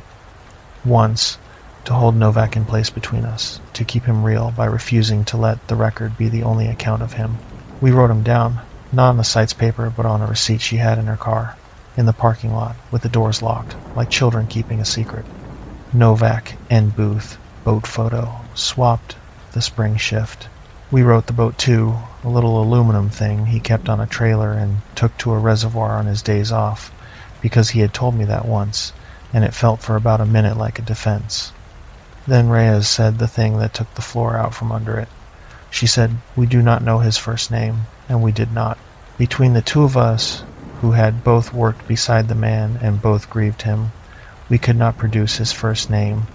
once, to hold Novak in place between us, to keep him real by refusing to let the record be the only account of him. We wrote him down, not on the site's paper, but on a receipt she had in her car, in the parking lot, with the doors locked, like children keeping a secret. Novak, end booth, boat photo, swapped the spring shift. We wrote the boat too, a little aluminum thing he kept on a trailer and took to a reservoir on his days off, because he had told me that once, and it felt for about a minute like a defense. Then Reyes said the thing that took the floor out from under it. She said, "We do not know his first name," and we did not. Between the two of us, who had both worked beside the man and both grieved him, we could not produce his first name,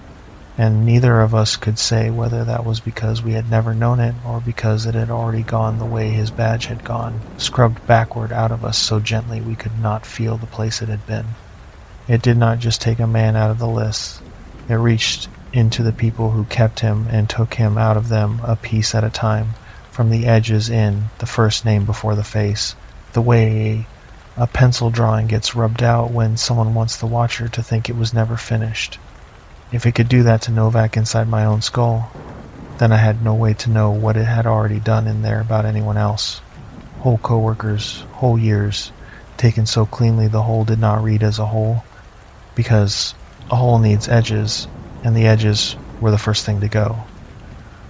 and neither of us could say whether that was because we had never known it or because it had already gone the way his badge had gone, scrubbed backward out of us so gently we could not feel the place it had been. It did not just take a man out of the list. It reached into the people who kept him and took him out of them a piece at a time, from the edges in, the first name before the face, the way a pencil drawing gets rubbed out when someone wants the watcher to think it was never finished. If it could do that to Novak inside my own skull, then I had no way to know what it had already done in there about anyone else. Whole co-workers, whole years, taken so cleanly the whole did not read as a whole, because a whole needs edges, and the edges were the first thing to go.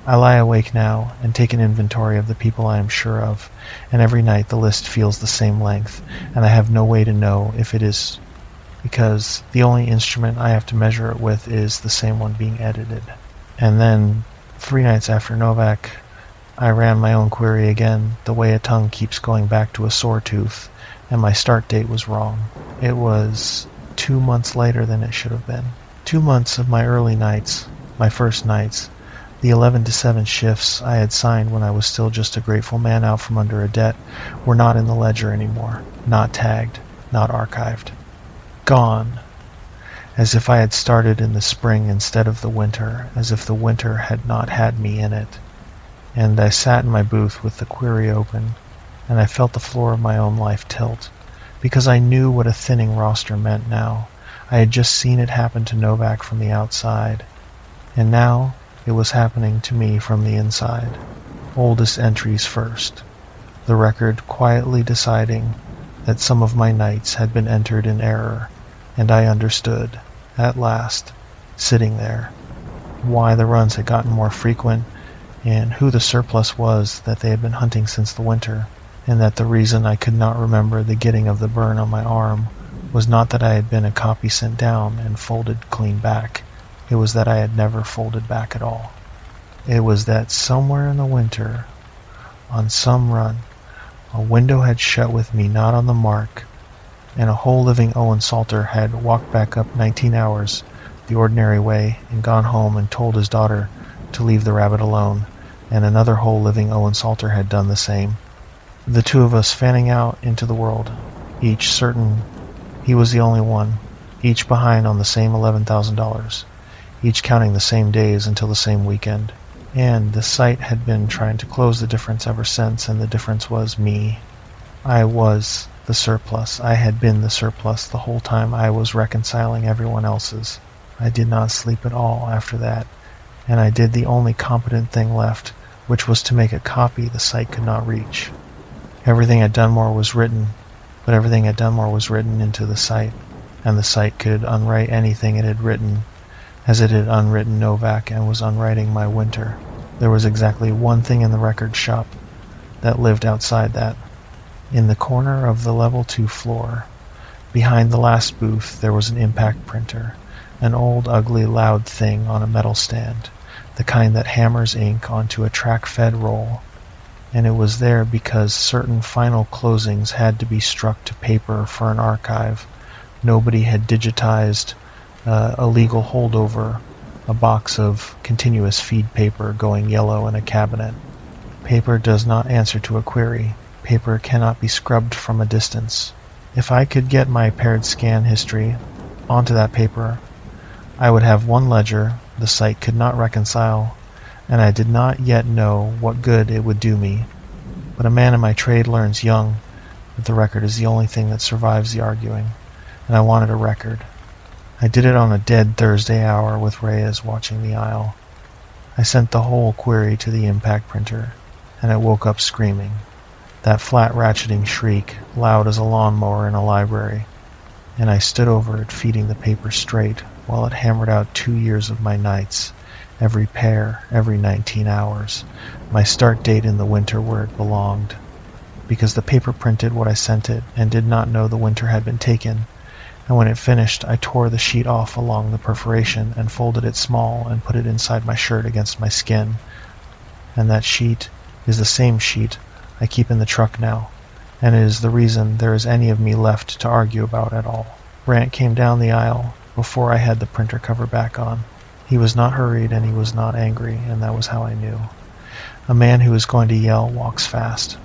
I lie awake now and take an inventory of the people I am sure of, and every night the list feels the same length, and I have no way to know if it is, because the only instrument I have to measure it with is the same one being edited. And then, 3 nights after Novak, I ran my own query again, the way a tongue keeps going back to a sore tooth, and my start date was wrong. It was 2 months later than it should have been. 2 months of my early nights, my first nights, the 11 to 7 shifts I had signed when I was still just a grateful man out from under a debt, were not in the ledger anymore, not tagged, not archived. Gone. As if I had started in the spring instead of the winter, as if the winter had not had me in it. And I sat in my booth with the query open, and I felt the floor of my own life tilt, because I knew what a thinning roster meant now. I had just seen it happen to Novak from the outside, and now it was happening to me from the inside. Oldest entries first. The record quietly deciding that some of my nights had been entered in error, and I understood, at last, sitting there, why the runs had gotten more frequent, and who the surplus was that they had been hunting since the winter, and that the reason I could not remember the getting of the burn on my arm was not that I had been a copy sent down and folded clean back. It was that I had never folded back at all. It was that somewhere in the winter, on some run, a window had shut with me not on the mark, and a whole living Owen Salter had walked back up 19 hours the ordinary way and gone home and told his daughter to leave the rabbit alone, and another whole living Owen Salter had done the same. The two of us fanning out into the world, each certain he was the only one, each behind on the same $11,000, each counting the same days until the same weekend. And the site had been trying to close the difference ever since, and the difference was me. I was the surplus. I had been the surplus the whole time I was reconciling everyone else's. I did not sleep at all after that, and I did the only competent thing left, which was to make a copy the site could not reach. Everything at Dunmore was written, but everything at Dunmore was written into the site, and the site could unwrite anything it had written, as it had unwritten Novak and was unwriting my winter. There was exactly one thing in the record shop that lived outside that. In the corner of the level 2 floor, behind the last booth, there was an impact printer, an old, ugly, loud thing on a metal stand, the kind that hammers ink onto a track-fed roll. And it was there because certain final closings had to be struck to paper for an archive. Nobody had digitized a legal holdover, a box of continuous feed paper going yellow in a cabinet. Paper does not answer to a query. Paper cannot be scrubbed from a distance. If I could get my paired scan history onto that paper, I would have one ledger the site could not reconcile, and I did not yet know what good it would do me. But a man in my trade learns young that the record is the only thing that survives the arguing, and I wanted a record. I did it on a dead Thursday hour with Reyes watching the aisle. I sent the whole query to the impact printer, and it woke up screaming. That flat ratcheting shriek, loud as a lawnmower in a library, and I stood over it feeding the paper straight while it hammered out 2 years of my nights, every pair, every 19 hours, my start date in the winter where it belonged. Because the paper printed what I sent it and did not know the winter had been taken, and when it finished I tore the sheet off along the perforation and folded it small and put it inside my shirt against my skin. And that sheet is the same sheet I keep in the truck now, and it is the reason there is any of me left to argue about at all. Brant came down the aisle before I had the printer cover back on. He was not hurried and he was not angry, and that was how I knew. A man who is going to yell walks fast.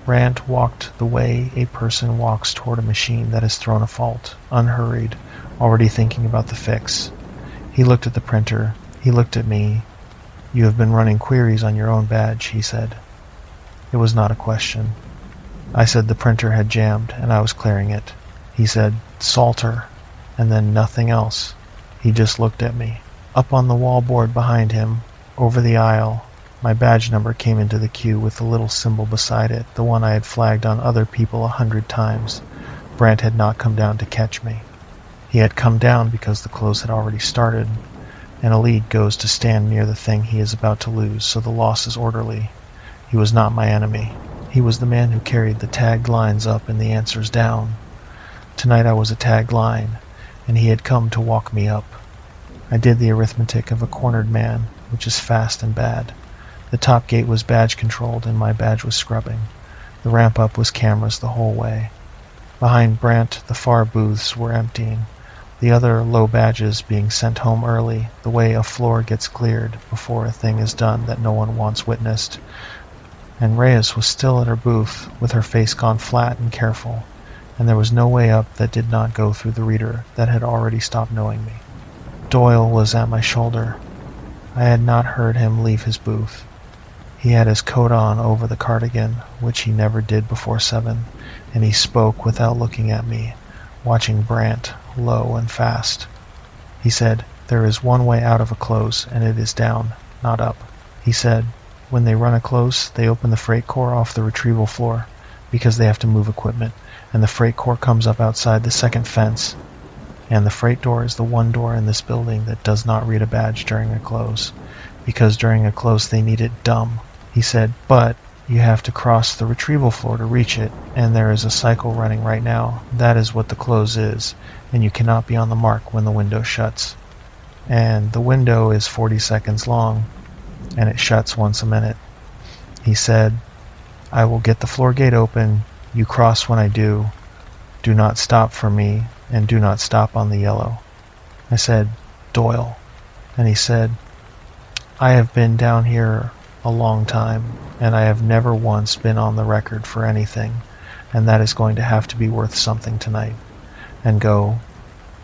Brant walked the way a person walks toward a machine that has thrown a fault, unhurried, already thinking about the fix. He looked at the printer. He looked at me. "You have been running queries on your own badge," he said. It was not a question. I said the printer had jammed and I was clearing it. He said, "Salter," and then nothing else. He just looked at me. Up on the wall board behind him, over the aisle, my badge number came into the queue with the little symbol beside it, the one I had flagged on other people 100 times. Brant had not come down to catch me. He had come down because the close had already started, and a lead goes to stand near the thing he is about to lose, so the loss is orderly. He was not my enemy. He was the man who carried the tagged lines up and the answers down. Tonight I was a tagged line, and he had come to walk me up. I did the arithmetic of a cornered man, which is fast and bad. The top gate was badge controlled and my badge was scrubbing. The ramp up was cameras the whole way. Behind Brant, the far booths were emptying, the other low badges being sent home early, the way a floor gets cleared before a thing is done that no one wants witnessed. And Reyes was still at her booth, with her face gone flat and careful, and there was no way up that did not go through the reader that had already stopped knowing me. Doyle was at my shoulder. I had not heard him leave his booth. He had his coat on over the cardigan, which he never did before 7, and he spoke without looking at me, watching Brant, low and fast. He said, "There is one way out of a close, and it is down, not up." He said, "When they run a close, they open the freight core off the retrieval floor, because they have to move equipment, and the freight core comes up outside the second fence. And the freight door is the one door in this building that does not read a badge during a close, because during a close they need it dumb." He said, "But you have to cross the retrieval floor to reach it, and there is a cycle running right now. That is what the close is, and you cannot be on the mark when the window shuts. And the window is 40 seconds long, and it shuts once a minute." He said, "I will get the floor gate open. You cross when I do. Do not stop for me, and do not stop on the yellow." I said, "Doyle." And he said, "I have been down here a long time, and I have never once been on the record for anything, and that is going to have to be worth something tonight. And go."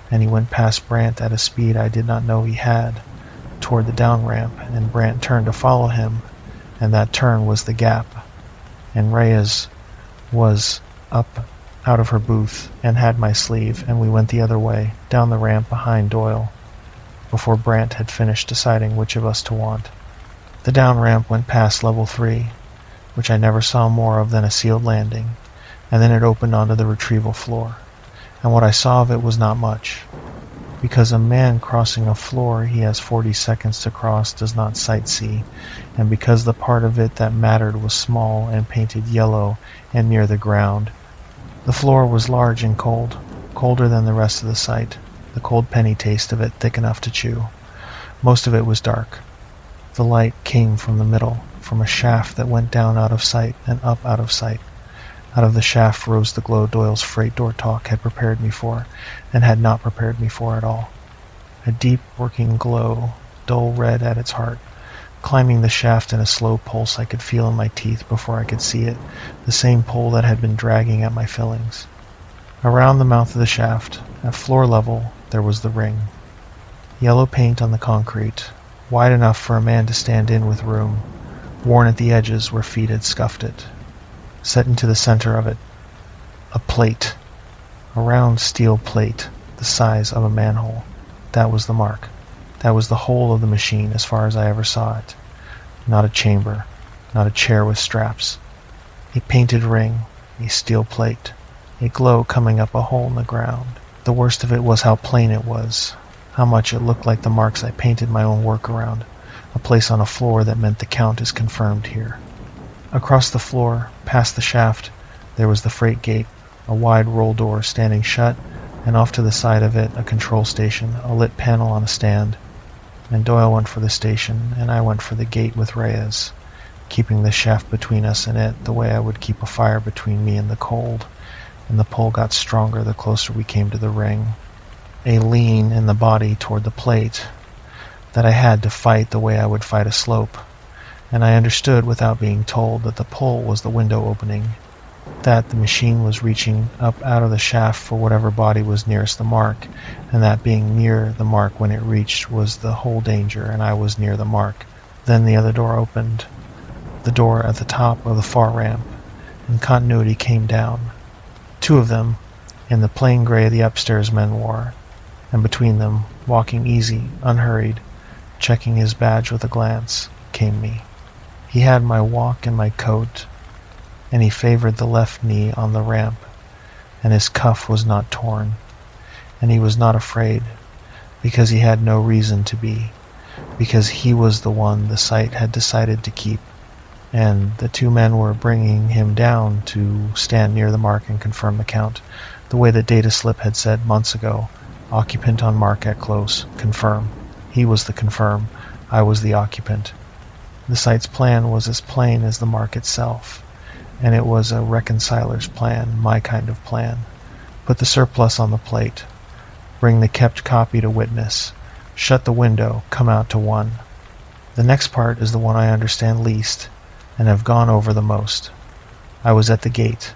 And he went past Brant at a speed I did not know he had, toward the down ramp, and Brant turned to follow him, and that turn was the gap, and Reyes was up out of her booth and had my sleeve, and we went the other way, down the ramp behind Doyle. before Brant had finished deciding which of us to want. The down ramp went past level 3, which I never saw more of than a sealed landing, and then it opened onto the retrieval floor. And what I saw of it was not much. Because a man crossing a floor he has 40 seconds to cross does not sightsee, and because the part of it that mattered was small and painted yellow and near the ground, the floor was large and cold, colder than the rest of the site, the cold penny taste of it thick enough to chew. Most of it was dark. The light came from the middle, from a shaft that went down out of sight and up out of sight. Out of the shaft rose the glow Doyle's freight door talk had prepared me for, and had not prepared me for at all. A deep working glow, dull red at its heart, climbing the shaft in a slow pulse I could feel in my teeth before I could see it, the same pull that had been dragging at my fillings. Around the mouth of the shaft, at floor level, there was the ring. Yellow paint on the concrete, wide enough for a man to stand in with room, worn at the edges where feet had scuffed it. Set into the center of it, a plate, a round steel plate the size of a manhole. That was the mark. That was the whole of the machine as far as I ever saw it. Not a chamber, not a chair with straps. A painted ring, a steel plate, a glow coming up a hole in the ground. The worst of it was how plain it was, how much it looked like the marks I painted my own work around, a place on a floor that meant the count is confirmed here. Across the floor, past the shaft, there was the freight gate, a wide roll door standing shut, and off to the side of it a control station, a lit panel on a stand. And Doyle went for the station, and I went for the gate with Reyes, keeping the shaft between us and it the way I would keep a fire between me and the cold, and the pull got stronger the closer we came to the ring. A lean in the body toward the plate that I had to fight the way I would fight a slope. And I understood without being told that the pull was the window opening, that the machine was reaching up out of the shaft for whatever body was nearest the mark, and that being near the mark when it reached was the whole danger, and I was near the mark. Then the other door opened, the door at the top of the far ramp, and continuity came down. Two of them, in the plain gray the upstairs men wore, and between them, walking easy, unhurried, checking his badge with a glance, came me. He had my walk and my coat, and he favored the left knee on the ramp, and his cuff was not torn, and he was not afraid, because he had no reason to be, because he was the one the site had decided to keep, and the two men were bringing him down to stand near the mark and confirm the count, the way the data slip had said months ago, occupant on mark at close, confirm. He was the confirm, I was the occupant. The site's plan was as plain as the mark itself, and it was a reconciler's plan, my kind of plan. Put the surplus on the plate, bring the kept copy to witness, shut the window, come out to one. The next part is the one I understand least, and have gone over the most. I was at the gate.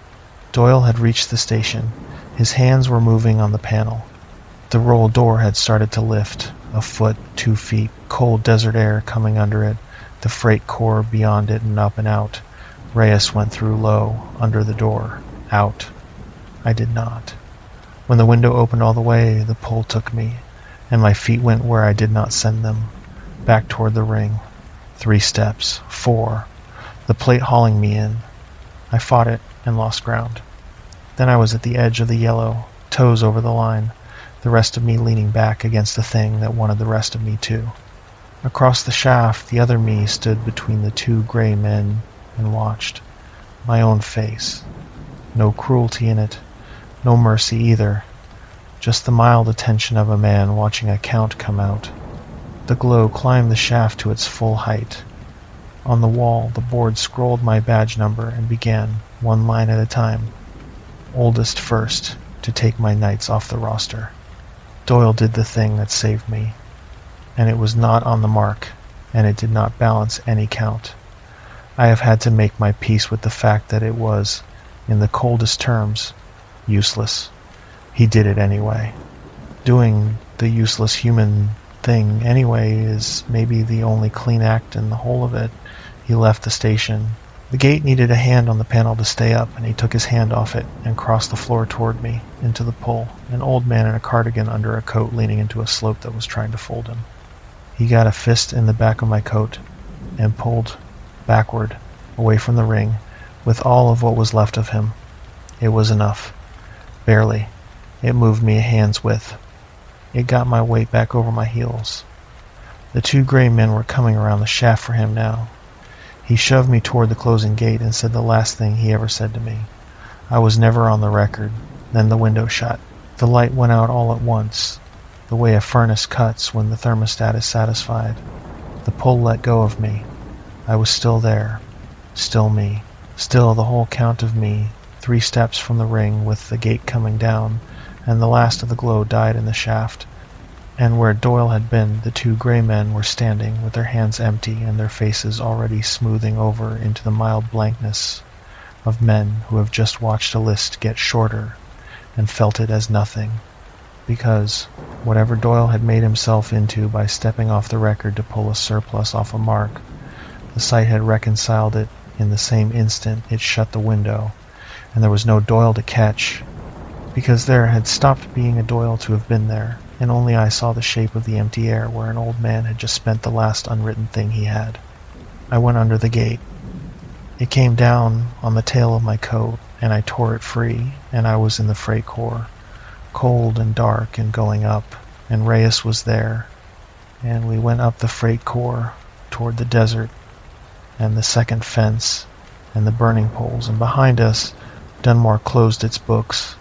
Doyle had reached the station. His hands were moving on the panel. The roll door had started to lift, a foot, 2 feet, cold desert air coming under it, the freight core beyond it and up and out. Reyes went through low, under the door, out. I did not. When the window opened all the way, the pull took me, and my feet went where I did not send them, back toward the ring. 3 steps, 4, the plate hauling me in. I fought it and lost ground. Then I was at the edge of the yellow, toes over the line, the rest of me leaning back against the thing that wanted the rest of me too. Across the shaft, the other me stood between the 2 gray men and watched. My own face. No cruelty in it, no mercy either, just the mild attention of a man watching a count come out. The glow climbed the shaft to its full height. On the wall, the board scrolled my badge number and began, one line at a time. Oldest first, to take my knights off the roster. Doyle did the thing that saved me. And it was not on the mark, and it did not balance any count. I have had to make my peace with the fact that it was, in the coldest terms, useless. He did it anyway. Doing the useless human thing anyway is maybe the only clean act in the whole of it. He left the station, The gate needed a hand on the panel to stay up, and he took his hand off it and crossed the floor toward me, into the pull, an old man in a cardigan under a coat leaning into a slope that was trying to fold him. He got a fist in the back of my coat and pulled backward, away from the ring, with all of what was left of him. It was enough. Barely. It moved me a hand's width. It got my weight back over my heels. The two gray men were coming around the shaft for him now. He shoved me toward the closing gate and said the last thing he ever said to me. I was never on the record. Then the window shut. The light went out all at once, the way a furnace cuts when the thermostat is satisfied. The pull let go of me. I was still there. Still me. Still the whole count of me, 3 steps from the ring with the gate coming down, and the last of the glow died in the shaft. And where Doyle had been, the two gray men were standing, with their hands empty and their faces already smoothing over into the mild blankness of men who have just watched a list get shorter and felt it as nothing, because whatever Doyle had made himself into by stepping off the record to pull a surplus off a mark, the sight had reconciled it in the same instant it shut the window, and there was no Doyle to catch, because there had stopped being a Doyle to have been there, and only I saw the shape of the empty air where an old man had just spent the last unwritten thing he had. I went under the gate. It came down on the tail of my coat, and I tore it free, and I was in the freight core, cold and dark and going up, and Reyes was there, and we went up the freight core toward the desert, and the second fence, and the burning poles, and behind us, Dunmore closed its books.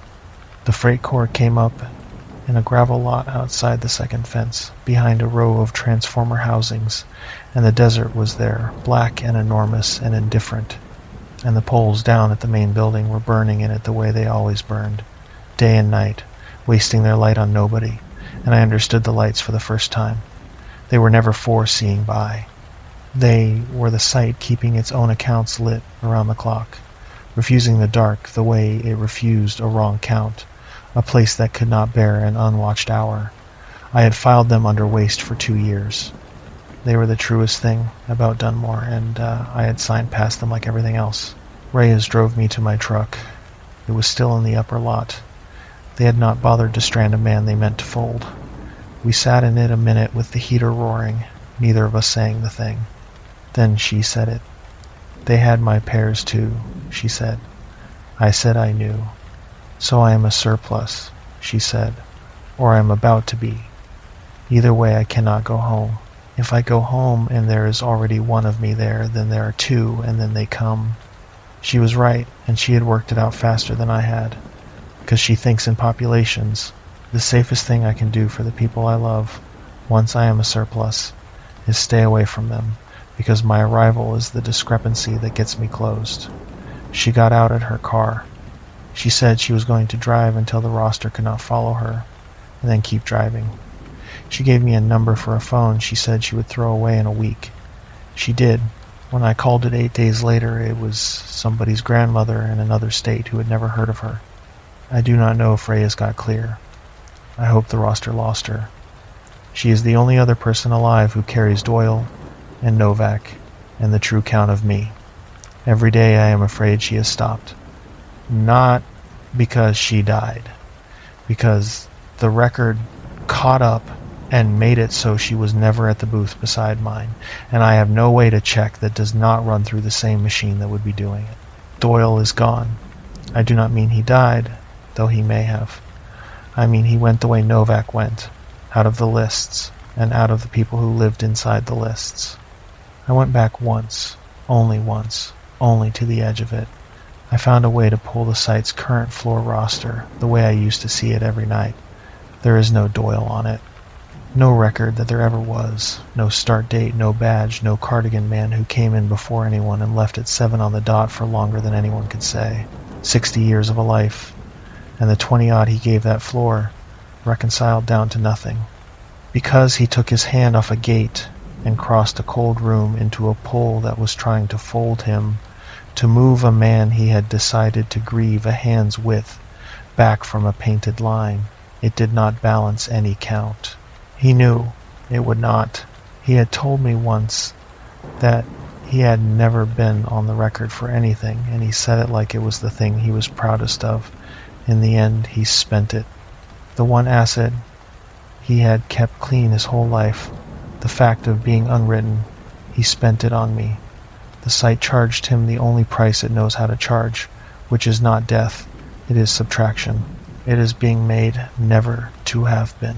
The freight core came up in a gravel lot outside the second fence, behind a row of transformer housings, and the desert was there, black and enormous and indifferent, and the poles down at the main building were burning in it the way they always burned, day and night, wasting their light on nobody, and I understood the lights for the first time. They were never for seeing by. They were the sight keeping its own accounts lit around the clock, refusing the dark the way it refused a wrong count, a place that could not bear an unwatched hour. I had filed them under waste for 2 years. They were the truest thing about Dunmore, and I had signed past them like everything else. Reyes drove me to my truck. It was still in the upper lot. They had not bothered to strand a man they meant to fold. We sat in it a minute with the heater roaring, neither of us saying the thing. Then she said it. They had my pears too, she said. I said I knew. So I am a surplus, she said, or I am about to be. Either way I cannot go home. If I go home and there is already one of me there, then there are 2, and then they come. She was right, and she had worked it out faster than I had, because she thinks in populations. The safest thing I can do for the people I love, once I am a surplus, is stay away from them, because my arrival is the discrepancy that gets me closed. She got out at her car. She said she was going to drive until the roster could not follow her, and then keep driving. She gave me a number for a phone she said she would throw away in a week. She did. When I called it 8 days later, it was somebody's grandmother in another state who had never heard of her. I do not know if Reyes got clear. I hope the roster lost her. She is the only other person alive who carries Doyle and Novak and the true count of me. Every day I am afraid she has stopped. Not because she died, because the record caught up and made it so she was never at the booth beside mine, and I have no way to check that does not run through the same machine that would be doing it. Doyle is gone. I do not mean he died, though he may have. I mean he went the way Novak went, out of the lists, and out of the people who lived inside the lists. I went back once, only to the edge of it. I found a way to pull the site's current floor roster, the way I used to see it every night. There is no Doyle on it. No record that there ever was. No start date, no badge, no cardigan man who came in before anyone and left at 7 on the dot for longer than anyone could say. 60 years of a life. And the 20-odd he gave that floor, reconciled down to nothing. Because he took his hand off a gate and crossed a cold room into a pull that was trying to fold him, to move a man he had decided to grieve a hand's width back from a painted line. It did not balance any count. He knew it would not. He had told me once that He had never been on the record for anything, and he said it like it was the thing he was proudest of. In the end, he spent it. The one asset he had kept clean his whole life, the fact of being unwritten, he spent it on me. The site charged him the only price it knows how to charge, which is not death, it is subtraction. It is being made never to have been.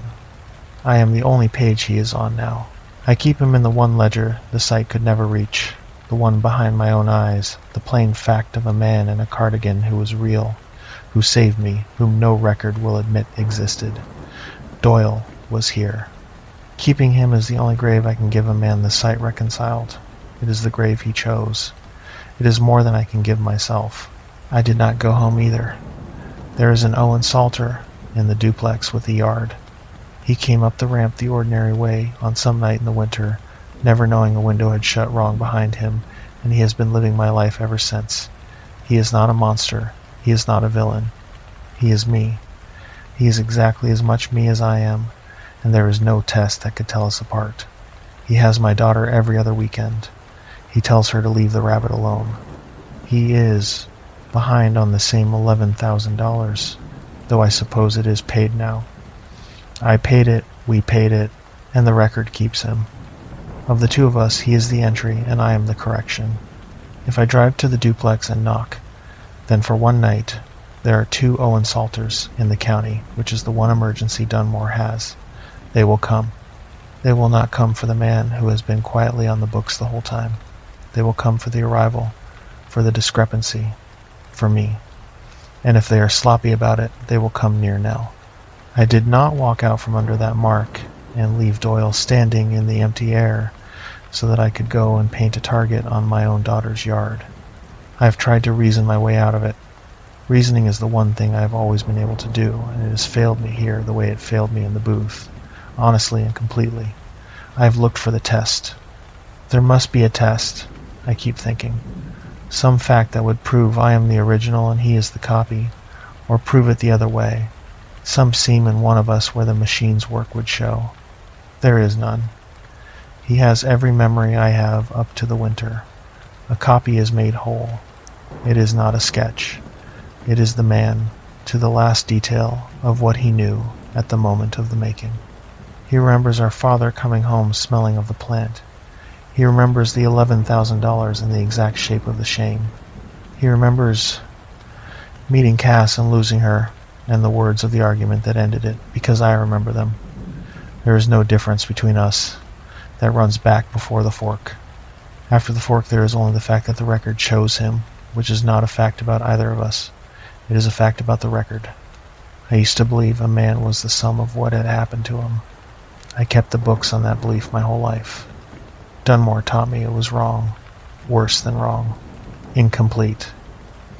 I am the only page he is on now. I keep him in the one ledger the site could never reach, the one behind my own eyes, the plain fact of a man in a cardigan who was real, who saved me, whom no record will admit existed. Doyle was here. Keeping him is the only grave I can give a man the site reconciled. It is the grave he chose. It is more than I can give myself. I did not go home either. There is an Owen Salter in the duplex with the yard. He came up the ramp the ordinary way on some night in the winter, never knowing a window had shut wrong behind him, and he has been living my life ever since. He is not a monster. He is not a villain. He is me. He is exactly as much me as I am, and there is no test that could tell us apart. He has my daughter every other weekend. He tells her to leave the rabbit alone. He is behind on the same $11,000, though I suppose it is paid now. I paid it, we paid it, and the record keeps him. Of the two of us, he is the entry, and I am the correction. If I drive to the duplex and knock, then for one night, there are 2 Owen Salters in the county, which is the one emergency Dunmore has. They will come. They will not come for the man who has been quietly on the books the whole time. They will come for the arrival, for the discrepancy, for me. And if they are sloppy about it, they will come near Nell. I did not walk out from under that mark and leave Doyle standing in the empty air so that I could go and paint a target on my own daughter's yard. I have tried to reason my way out of it. Reasoning is the one thing I have always been able to do, and it has failed me here the way it failed me in the booth, honestly and completely. I have looked for the test. There must be a test, I keep thinking. Some fact that would prove I am the original and he is the copy, or prove it the other way. Some seam in one of us where the machine's work would show. There is none. He has every memory I have up to the winter. A copy is made whole. It is not a sketch. It is the man, to the last detail of what he knew at the moment of the making. He remembers our father coming home smelling of the plant. He remembers the $11,000 and the exact shape of the shame. He remembers meeting Cass and losing her, and the words of the argument that ended it, because I remember them. There is no difference between us that runs back before the fork. After the fork there is only the fact that the record chose him, which is not a fact about either of us. It is a fact about the record. I used to believe a man was the sum of what had happened to him. I kept the books on that belief my whole life. Dunmore taught me it was wrong, worse than wrong, incomplete.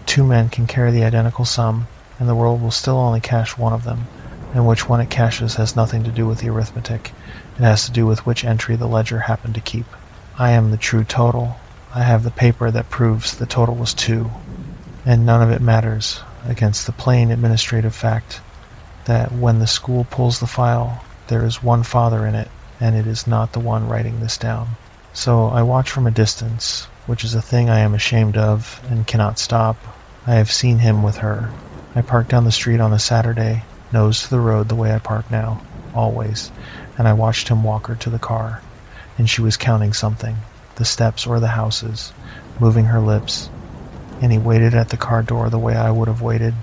2 men can carry the identical sum, and the world will still only cash one of them, and which one it cashes has nothing to do with the arithmetic. It has to do with which entry the ledger happened to keep. I am the true total. I have the paper that proves the total was 2, and none of it matters against the plain administrative fact that when the school pulls the file, there is one father in it, and it is not the one writing this down. So I watch from a distance, which is a thing I am ashamed of and cannot stop. I have seen him with her. I parked down the street on a Saturday, nose to the road the way I park now, always, and I watched him walk her to the car, and she was counting something, the steps or the houses, moving her lips, and he waited at the car door the way I would have waited,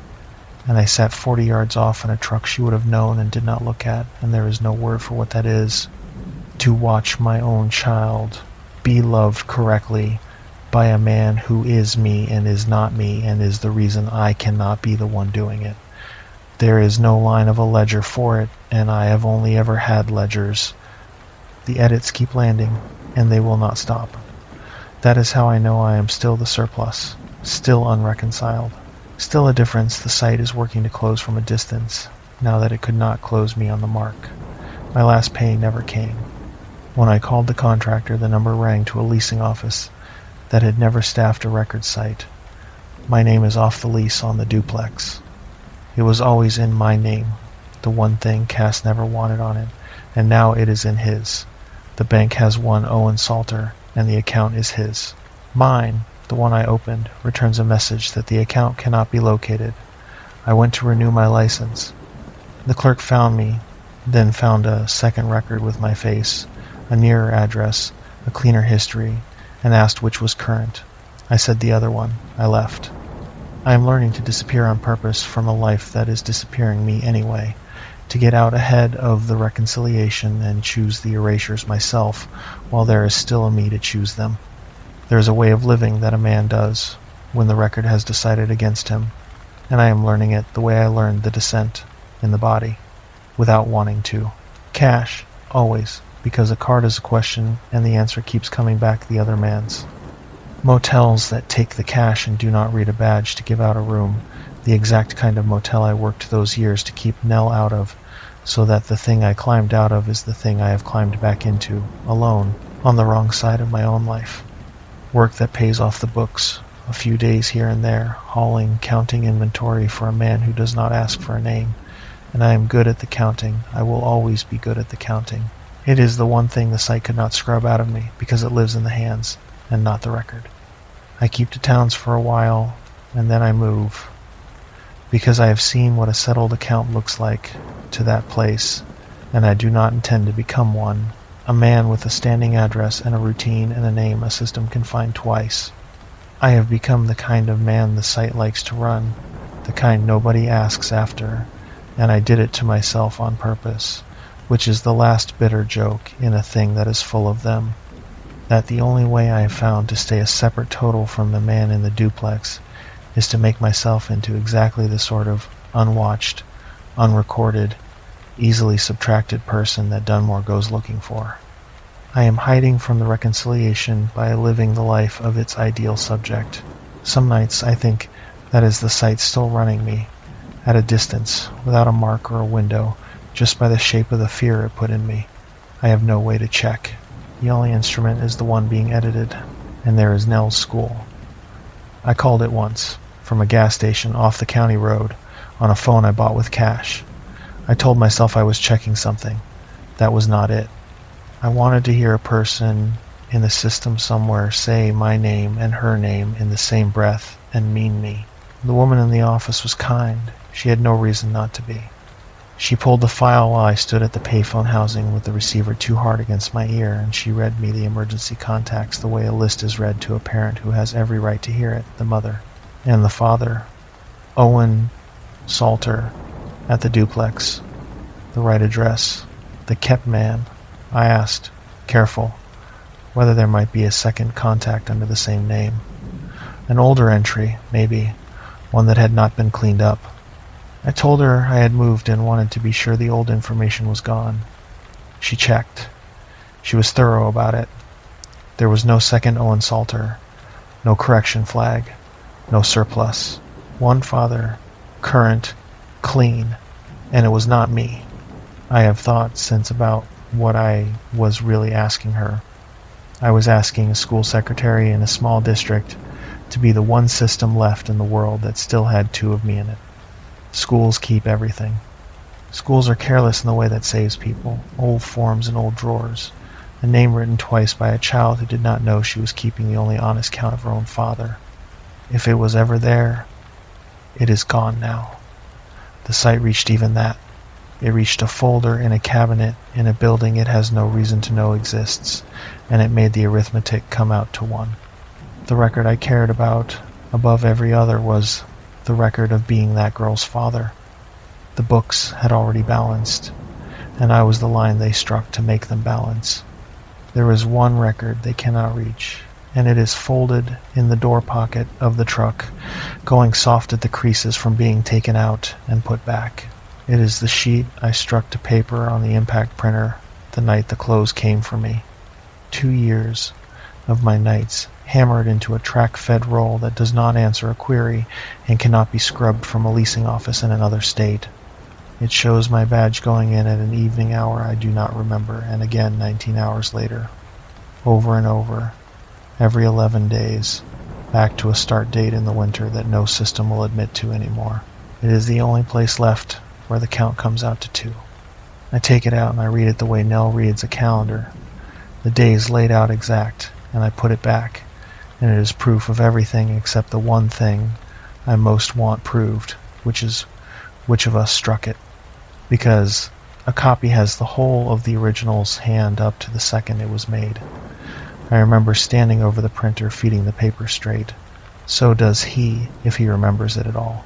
and I sat 40 yards off in a truck she would have known and did not look at, and there is no word for what that is. To watch my own child be loved correctly by a man who is me and is not me and is the reason I cannot be the one doing it. There is no line of a ledger for it, and I have only ever had ledgers. The edits keep landing, and they will not stop. That is how I know I am still the surplus, still unreconciled. Still a difference the site is working to close from a distance, now that it could not close me on the mark. My last pay never came. When I called the contractor, the number rang to a leasing office that had never staffed a record site. My name is off the lease on the duplex. It was always in my name, the one thing Cass never wanted on it, and now it is in his. The bank has one Owen Salter, and the account is his. Mine, the one I opened, returns a message that the account cannot be located. I went to renew my license. The clerk found me, then found a second record with my face, a nearer address, a cleaner history, and asked which was current. I said the other one. I left. I am learning to disappear on purpose from a life that is disappearing me anyway, to get out ahead of the reconciliation and choose the erasures myself while there is still a me to choose them. There is a way of living that a man does when the record has decided against him, and I am learning it the way I learned the descent in the body, without wanting to. Cash, always, because a card is a question and the answer keeps coming back the other man's. Motels that take the cash and do not read a badge to give out a room, the exact kind of motel I worked those years to keep Nell out of, so that the thing I climbed out of is the thing I have climbed back into, alone, on the wrong side of my own life. Work that pays off the books, a few days here and there, hauling, counting inventory for a man who does not ask for a name, and I am good at the counting. I will always be good at the counting. It is the one thing the site could not scrub out of me, because it lives in the hands, and not the record. I keep to towns for a while, and then I move, because I have seen what a settled account looks like to that place, and I do not intend to become one, a man with a standing address and a routine and a name a system can find twice. I have become the kind of man the site likes to run, the kind nobody asks after, and I did it to myself on purpose, which is the last bitter joke in a thing that is full of them. That the only way I have found to stay a separate total from the man in the duplex is to make myself into exactly the sort of unwatched, unrecorded, easily subtracted person that Dunmore goes looking for. I am hiding from the reconciliation by living the life of its ideal subject. Some nights I think that is the site still running me, at a distance, without a mark or a window, just by the shape of the fear it put in me. I have no way to check. The only instrument is the one being edited, and there is Nell's school. I called it once, from a gas station off the county road, on a phone I bought with cash. I told myself I was checking something. That was not it. I wanted to hear a person in the system somewhere say my name and her name in the same breath and mean me. The woman in the office was kind. She had no reason not to be. She pulled the file while I stood at the payphone housing with the receiver too hard against my ear, and she read me the emergency contacts the way a list is read to a parent who has every right to hear it, the mother. And the father, Owen Salter, at the duplex. The right address. The kept man. I asked, careful, whether there might be a second contact under the same name. An older entry, maybe, one that had not been cleaned up. I told her I had moved and wanted to be sure the old information was gone. She checked. She was thorough about it. There was no second Owen Salter, no correction flag, no surplus. One father, current, clean, and it was not me. I have thought since about what I was really asking her. I was asking a school secretary in a small district to be the one system left in the world that still had two of me in it. Schools keep everything. Schools are careless in the way that saves people. Old forms in old drawers. A name written twice by a child who did not know she was keeping the only honest count of her own father. If it was ever there, it is gone now. The site reached even that. It reached a folder in a cabinet in a building it has no reason to know exists, and it made the arithmetic come out to 1. The record I cared about above every other was the record of being that girl's father. The books had already balanced, and I was the line they struck to make them balance. There is one record they cannot reach, and it is folded in the door pocket of the truck, going soft at the creases from being taken out and put back. It is the sheet I struck to paper on the impact printer the night the clothes came for me. 2 years of my nights hammered into a track-fed roll that does not answer a query and cannot be scrubbed from a leasing office in another state. It shows my badge going in at an evening hour I do not remember, and again 19 hours later. Over and over, every 11 days, back to a start date in the winter that no system will admit to anymore. It is the only place left where the count comes out to 2. I take it out and I read it the way Nell reads a calendar. The days laid out exact, and I put it back, and it is proof of everything except the one thing I most want proved, which is which of us struck it. Because a copy has the whole of the original's hand up to the second it was made. I remember standing over the printer feeding the paper straight. So does he, if he remembers it at all.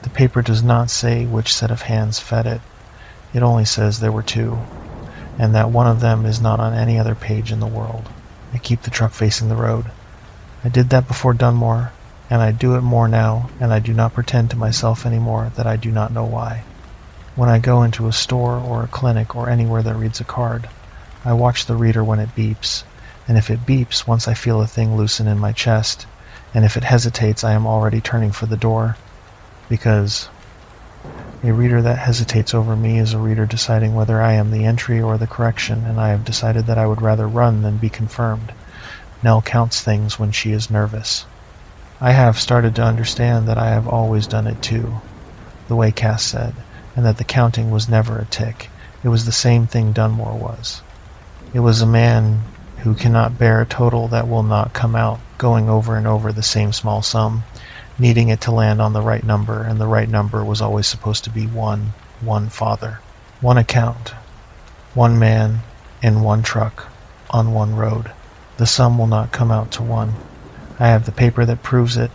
The paper does not say which set of hands fed it. It only says there were two, and that one of them is not on any other page in the world. I keep the truck facing the road. I did that before Dunmore, and I do it more now, and I do not pretend to myself anymore that I do not know why. When I go into a store or a clinic or anywhere that reads a card, I watch the reader when it beeps, and if it beeps once I feel a thing loosen in my chest, and if it hesitates I am already turning for the door, because a reader that hesitates over me is a reader deciding whether I am the entry or the correction, and I have decided that I would rather run than be confirmed. Nell counts things when she is nervous. I have started to understand that I have always done it too, the way Cass said, and that the counting was never a tick. It was the same thing Dunmore was. It was a man who cannot bear a total that will not come out, going over and over the same small sum, needing it to land on the right number, and the right number was always supposed to be one father. One account, one man, in one truck, on one road. The sum will not come out to one. I have the paper that proves it,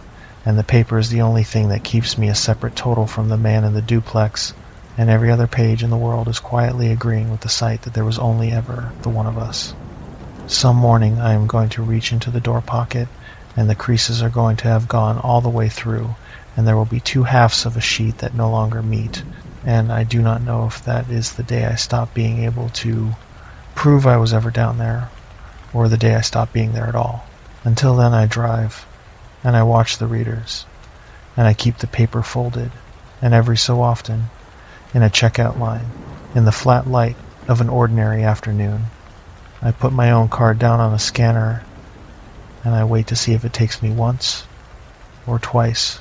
and the paper is the only thing that keeps me a separate total from the man in the duplex, and every other page in the world is quietly agreeing with the sight that there was only ever the one of us. Some morning I am going to reach into the door pocket, and the creases are going to have gone all the way through, and there will be two halves of a sheet that no longer meet, and I do not know if that is the day I stop being able to prove I was ever down there, or the day I stop being there at all. Until then I drive, and I watch the readers, and I keep the paper folded, and every so often, in a checkout line, in the flat light of an ordinary afternoon, I put my own card down on a scanner, and I wait to see if it takes me once or twice